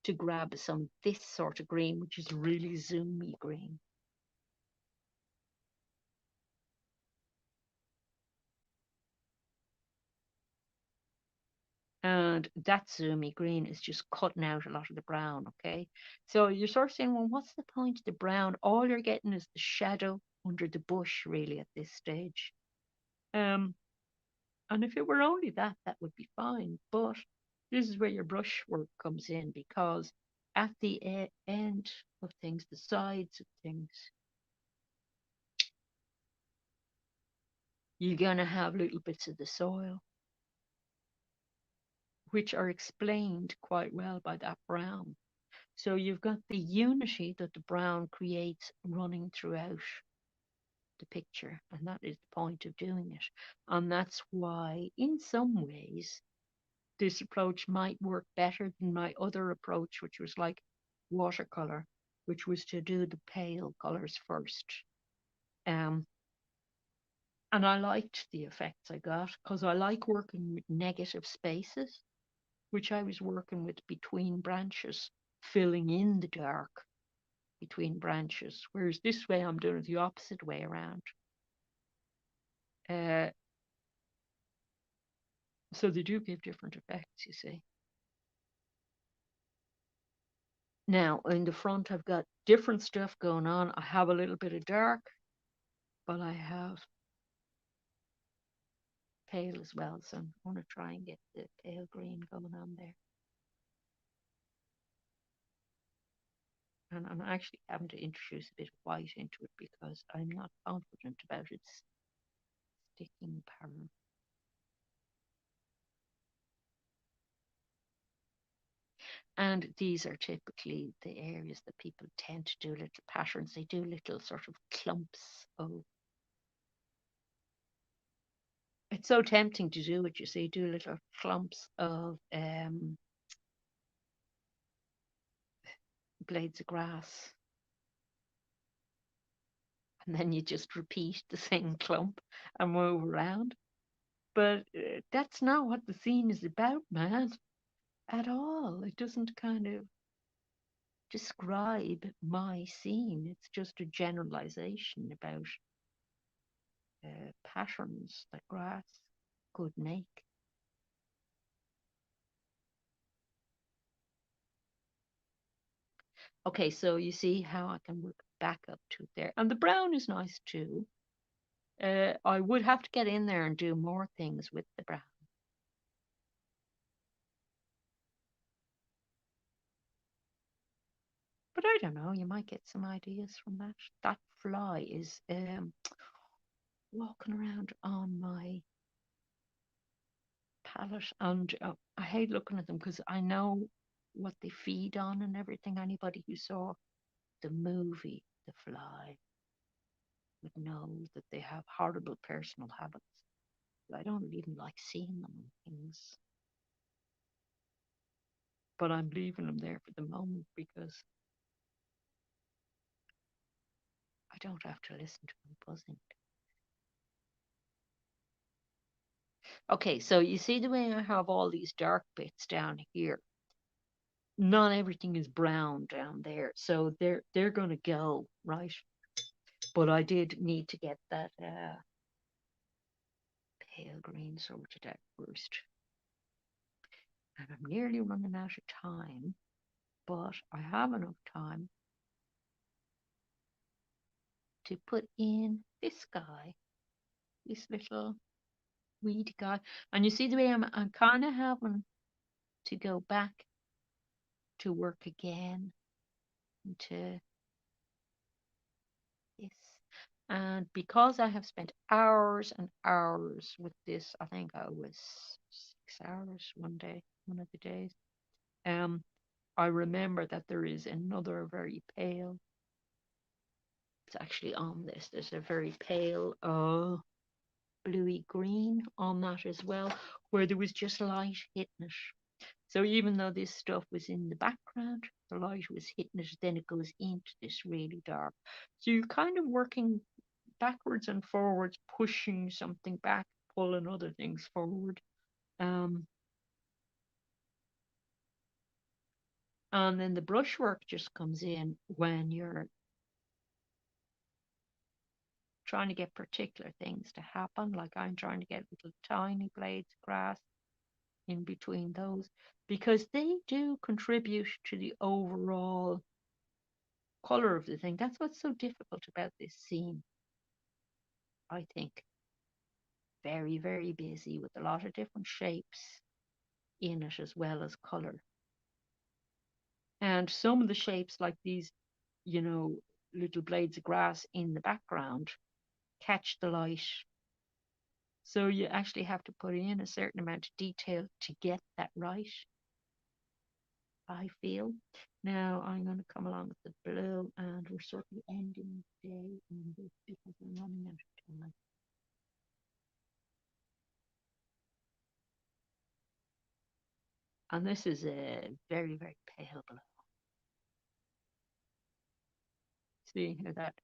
to grab some this sort of green, which is really zoomy green. And that zoomy green is just cutting out a lot of the brown, okay? So you're sort of saying, well, what's the point of the brown? All you're getting is the shadow under the bush, really, at this stage. Um, And if it were only that, that would be fine. But this is where your brush work comes in, because at the end of things, the sides of things, you're going to have little bits of the soil, which are explained quite well by that brown. So you've got the unity that the brown creates running throughout the picture. And that is the point of doing it. And that's why, in some ways, this approach might work better than my other approach, which was like watercolor. which was to do the pale colours first. Um, and I liked the effects I got because I like working with negative spaces, which I was working with between branches, filling in the dark between branches. Whereas this way I'm doing it the opposite way around. Uh, so they do give different effects, you see. Now, in the front, I've got different stuff going on. I have a little bit of dark, but I have pale as well. So I'm going to try and get the pale green going on there. And I'm actually having to introduce a bit of white into it because I'm not confident about its sticking power. And these are typically the areas that people tend to do little patterns. They do little sort of clumps of. It's so tempting to do it, you see, do little clumps of blades of grass. And then you just repeat the same clump and move around. But that's not what the scene is about, man, at all. It doesn't kind of describe my scene. It's just a generalization about patterns that grass could make. Okay, so you see how I can work back up to there. And the brown is nice too. I would have to get in there and do more things with the brown. But I don't know, you might get some ideas from that. That fly is walking around on my palette, and I hate looking at them because I know what they feed on and everything. Anybody who saw the movie The Fly would know that they have horrible personal habits. I don't even like seeing them on things, but I'm leaving them there for the moment because I don't have to listen to them buzzing. Okay, so you see the way I have all these dark bits down here. Not everything is brown down there, so they're going to go right. But I did need to get that pale green sorted out first, and I'm nearly running out of time, but I have enough time to put in this guy, this little weed guy. And you see the way I'm kind of having to go back to work again into this. And because I have spent hours and hours with this, I think I was 6 hours one day, one of the days. Um, I remember that there is another very pale. It's actually on this. There's a very pale, bluey green on that as well, where there was just light hitting it. So even though this stuff was in the background, the light was hitting it, then it goes into this really dark. So you're kind of working backwards and forwards, pushing something back, pulling other things forward. Um, and then the brushwork just comes in when you're trying to get particular things to happen. Like I'm trying to get little tiny blades of grass in between those because they do contribute to the overall color of the thing. That's what's so difficult about this scene, I think. Very, very busy with a lot of different shapes in it as well as color. And some of the shapes, like these, you know, little blades of grass in the background, catch the light. So you actually have to put in a certain amount of detail to get that right, I feel. Now I'm going to come along with the blue, and we're sort of ending the day on this because I'm running out of time. And this is a very, very pale blue. See how that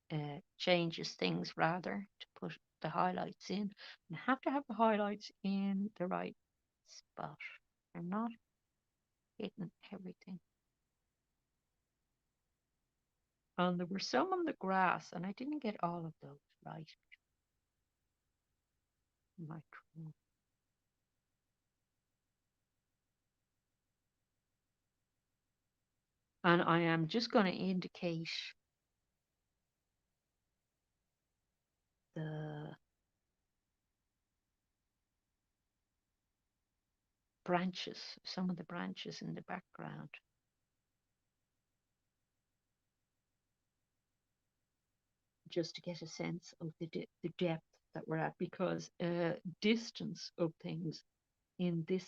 changes things rather to put the highlights in. And I have to have the highlights in the right spot. I'm not hitting everything. And there were some on the grass, and I didn't get all of those right. My And I am just going to indicate the branches, some of the branches in the background, just to get a sense of the depth that we're at, because distance of things in this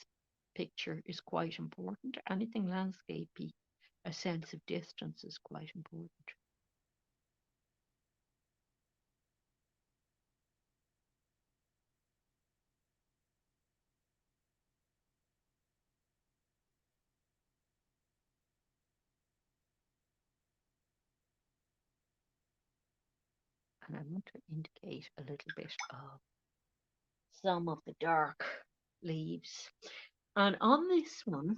picture is quite important. Anything landscapey, a sense of distance is quite important. And I want to indicate a little bit of some of the dark leaves. And on this one,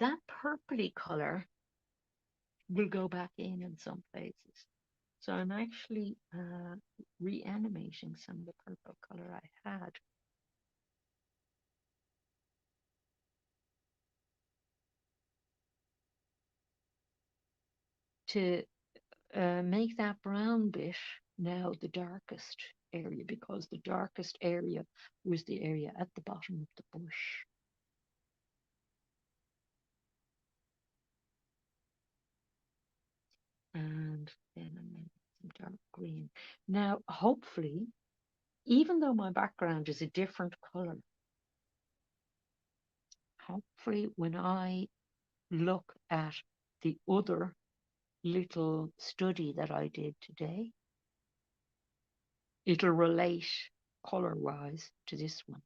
that purpley colour will go back in some places. So I'm actually reanimating some of the purple colour I had. To make that brown bit now the darkest area, because the darkest area was the area at the bottom of the bush. And then I'm in some dark green. Now, hopefully, even though my background is a different colour, hopefully when I look at the other little study that I did today, it'll relate colour wise to this one,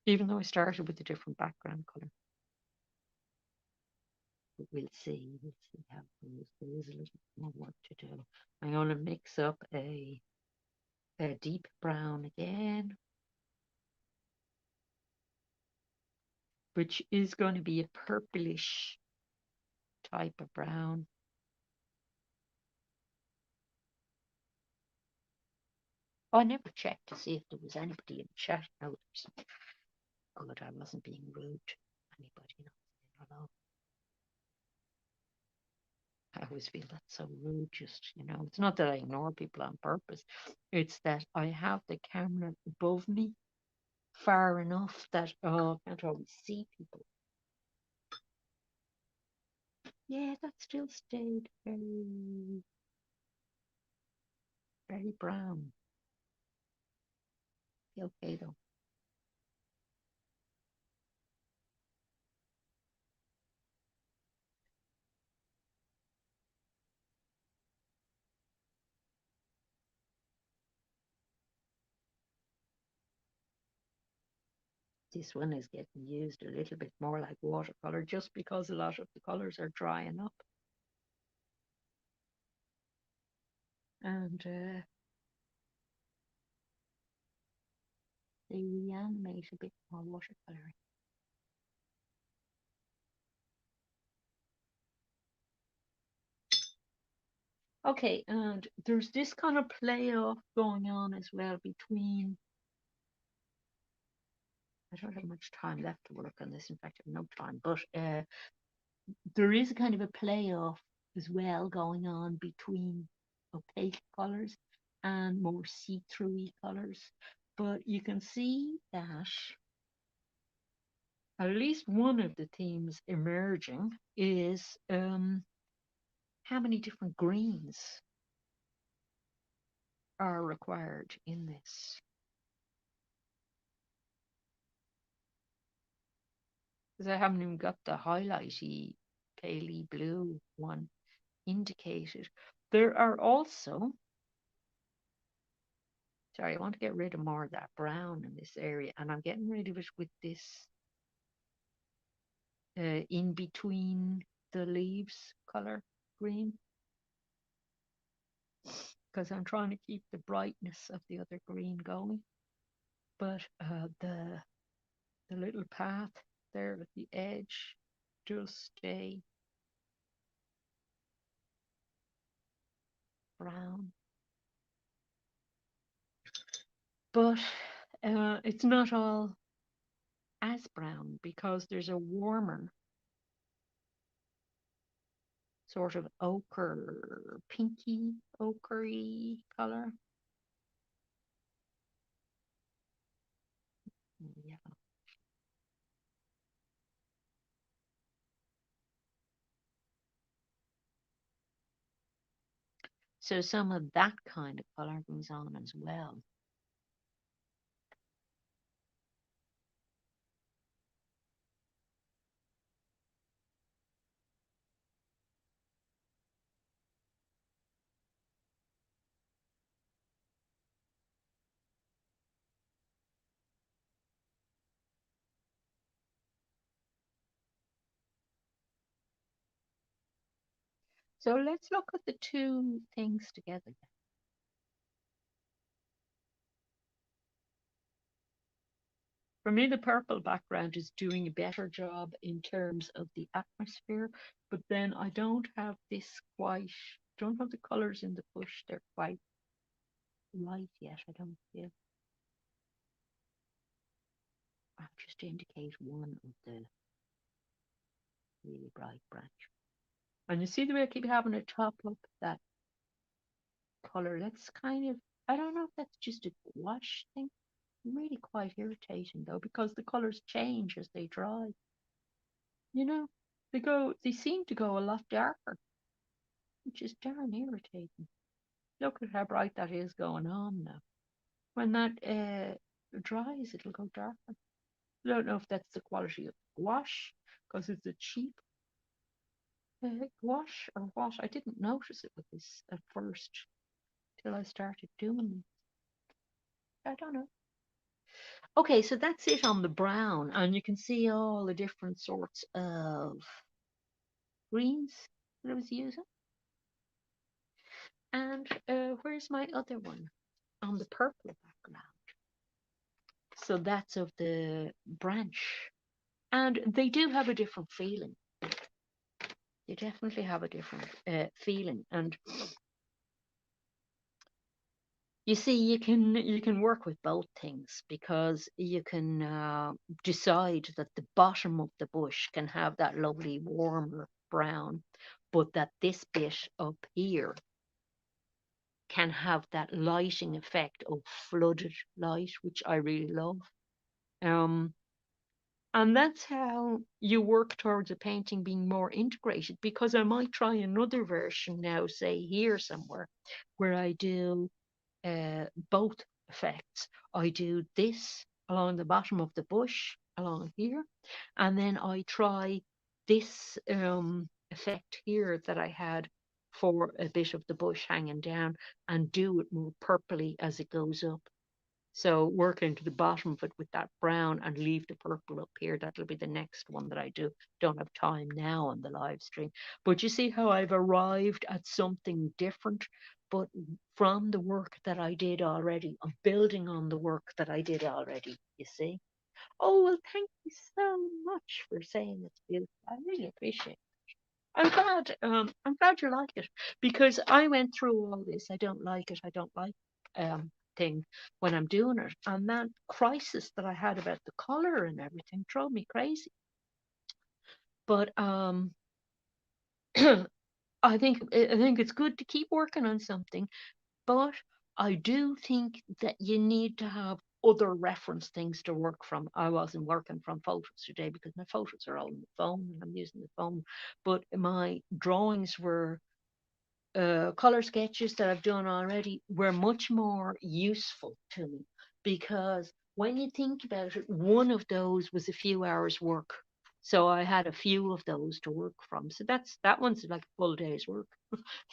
even though I started with a different background colour. But we'll see how it goes. There is a little more work to do. I'm going to mix up a deep brown again, which is going to be a purplish type of brown. Oh, I never checked to see if there was anybody in the chat. No, there's good. I wasn't being rude to anybody. Hello. I always feel that's so rude. Just, it's not that I ignore people on purpose. It's that I have the camera above me far enough that I can't always see people. Yeah, that still stayed very, very brown. Okay, though. This one is getting used a little bit more like watercolor just because a lot of the colors are drying up. And they reanimate a bit more watercoloring. Okay, and there's this kind of play off going on as well between. I don't have much time left to work on this. In fact, I have no time, but there is a kind of a play off as well going on between opaque colors and more see-through colors. But you can see that at least one of the themes emerging is how many different greens are required in this. Because I haven't even got the highlighty paley blue one indicated. There are also, sorry, I want to get rid of more of that brown in this area, and I'm getting rid of it with this in between the leaves color. green because I'm trying to keep the brightness of the other green going. But the little path there at the edge does stay brown. But it's not all as brown because there's a warmer sort of ochre, pinky, ochre color. Yeah. So some of that kind of color goes on as well. So let's look at the two things together. For me, the purple background is doing a better job in terms of the atmosphere, but then I don't have this quite, don't have the colors in the bush. They're quite light yet. I don't feel. I'll just indicate one of the really bright branch. And you see the way I keep having to top up that color? That's kind of, I don't know if that's just a gouache thing. Really quite irritating though, because the colors change as they dry. You know, they seem to go a lot darker, which is darn irritating. Look at how bright that is going on now. When that dries, it'll go darker. I don't know if that's the quality of gouache, because it's a cheap gouache or what. I didn't notice it with this at first till I started doing it. I don't know. Okay, so that's it on the brown, and you can see all the different sorts of greens that I was using. And where's my other one? On the purple background. So that's of the branch. And they do have a different feeling. They definitely have a different feeling. And you see, you can work with both things because you can decide that the bottom of the bush can have that lovely warmer brown, but that this bit up here can have that lighting effect of flooded light, which I really love. Um, and that's how you work towards a painting being more integrated, because I might try another version now, say here somewhere, where I do both effects. I do this along the bottom of the bush, along here, and then I try this effect here that I had for a bit of the bush hanging down and do it more purpley as it goes up. So work into the bottom of it with that brown and leave the purple up here. That'll be the next one that I do. Don't have time now on the live stream. But you see how I've arrived at something different, but from the work that I did already. I'm building on the work that I did already, you see. Oh, well, thank you so much for saying it's beautiful. I really appreciate it. I'm glad you like it, because I went through all this. I don't like it. I don't like thing when I'm doing it, and that crisis that I had about the color and everything drove me crazy. But I think it's good to keep working on something, but I do think that you need to have other reference things to work from. I wasn't working from photos today because my photos are all on the phone and I'm using the phone, but my drawings were color sketches that I've done already were much more useful to me, because when you think about it, one of those was a few hours work. So I had a few of those to work from. So that one's like a full day's work,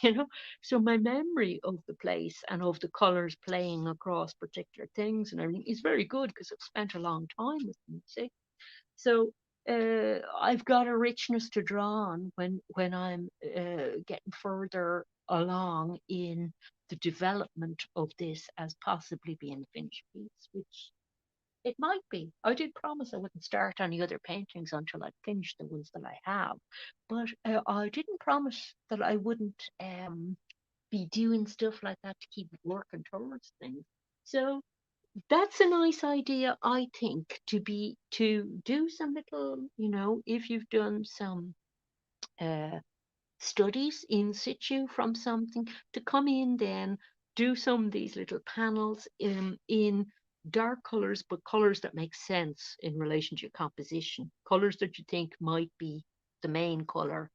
you know. So my memory of the place and of the colors playing across particular things and everything is very good because I've spent a long time with them, see. So I've got a richness to draw on when I'm getting further along in the development of this as possibly being a finished piece, which it might be. I did promise I wouldn't start any other paintings until I'd finished the ones that I have, but I didn't promise that I wouldn't be doing stuff like that to keep working towards things. So that's a nice idea, I think, to do some little, if you've done some uh, studies in situ from something, to come in then do some of these little panels in dark colors, but colors that make sense in relation to your composition, colors that you think might be the main color.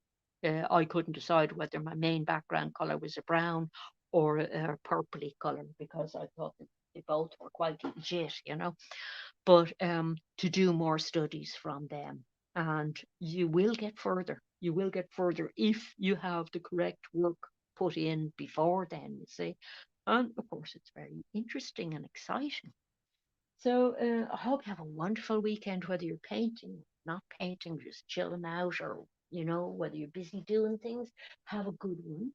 I couldn't decide whether my main background color was a brown or a purpley color because I thought that they both were quite legit. But to do more studies from them. And you will get further. You will get further if you have the correct work put in before then, you see. And of course, it's very interesting and exciting. So I hope you have a wonderful weekend, whether you're painting, not painting, just chilling out, or, whether you're busy doing things, have a good one.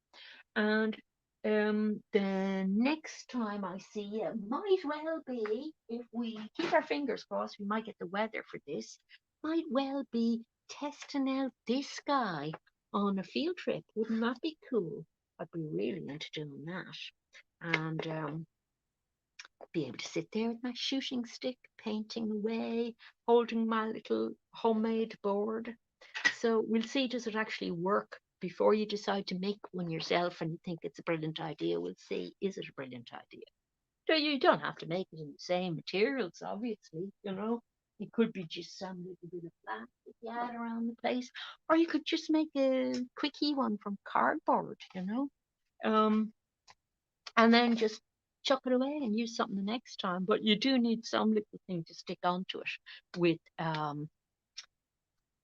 And the next time I see you might well be, if we keep our fingers crossed, we might get the weather for this, might well be testing out this guy on a field trip. Wouldn't that be cool? I'd be really into doing that. And be able to sit there with my shooting stick, painting away, holding my little homemade board. So we'll see, does it actually work before you decide to make one yourself and you think it's a brilliant idea? We'll see, is it a brilliant idea? So you don't have to make it in the same materials, obviously. It could be just some little bit of plastic you had around the place, or you could just make a quickie one from cardboard. Um, and then just chuck it away and use something the next time. But you do need some little thing to stick onto it with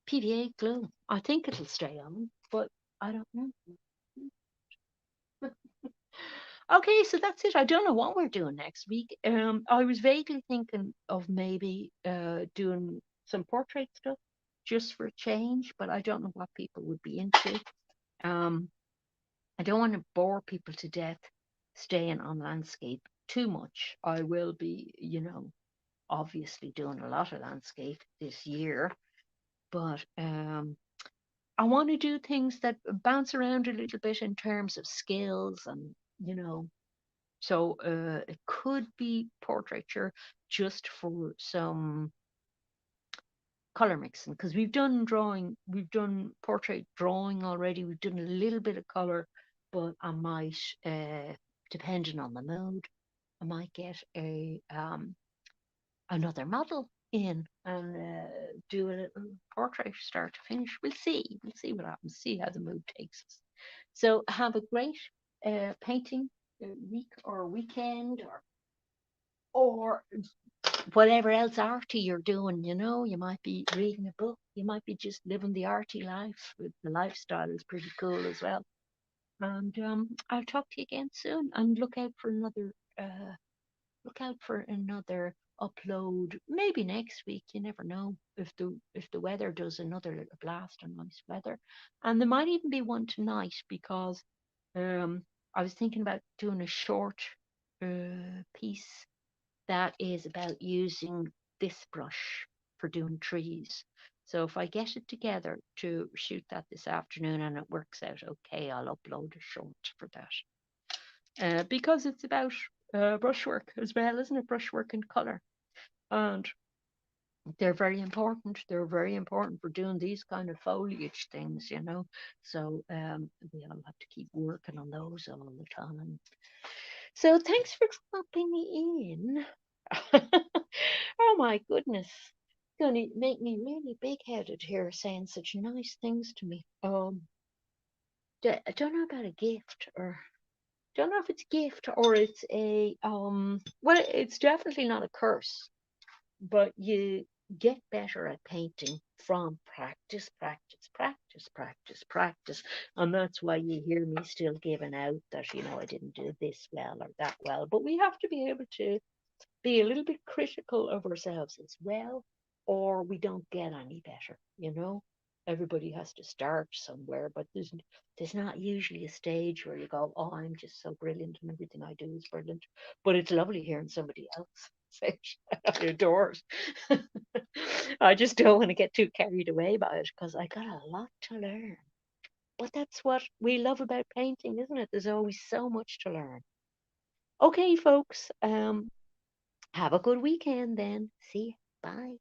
PVA glue. I think it'll stay on, but I don't know. Okay, so that's it. I don't know what we're doing next week. I was vaguely thinking of maybe doing some portrait stuff just for a change, but I don't know what people would be into. Um, I don't want to bore people to death staying on landscape too much. I will be, obviously doing a lot of landscape this year, but I want to do things that bounce around a little bit in terms of skills and, so it could be portraiture just for some color mixing, because we've done portrait drawing already, we've done a little bit of color, but I might, depending on the mood, I might get a another model in and do a little portrait start to finish. We'll see what happens, see how the mood takes us. So have a great painting week or weekend, or whatever else arty you're doing. You might be reading a book, you might be just living the arty life. The lifestyle is pretty cool as well. And I'll talk to you again soon, and look out for another upload maybe next week. You never know if the weather does another little blast of nice weather. And there might even be one tonight, because I was thinking about doing a short piece that is about using this brush for doing trees. So if I get it together to shoot that this afternoon and it works out okay, I'll upload a short for that. Because it's about brushwork as well, isn't it? Brushwork and colour. And they're very important. They're very important for doing these kind of foliage things. So we all have to keep working on those all the time. So thanks for dropping in. Oh my goodness. Going to make me really big headed here saying such nice things to me. I don't know about a gift, or don't know if it's a gift or it's a well, it's definitely not a curse, but you get better at painting from practice, practice, practice, practice, practice. And that's why you hear me still giving out that, I didn't do this well or that well. But we have to be able to be a little bit critical of ourselves as well. or we don't get any better, you know? Everybody has to start somewhere, but there's not usually a stage where you go, oh, I'm just so brilliant and everything I do is brilliant. But it's lovely hearing somebody else say shut your doors. I just don't want to get too carried away by it because I got a lot to learn. But that's what we love about painting, isn't it? There's always so much to learn. Okay, folks, have a good weekend then. See you. Bye.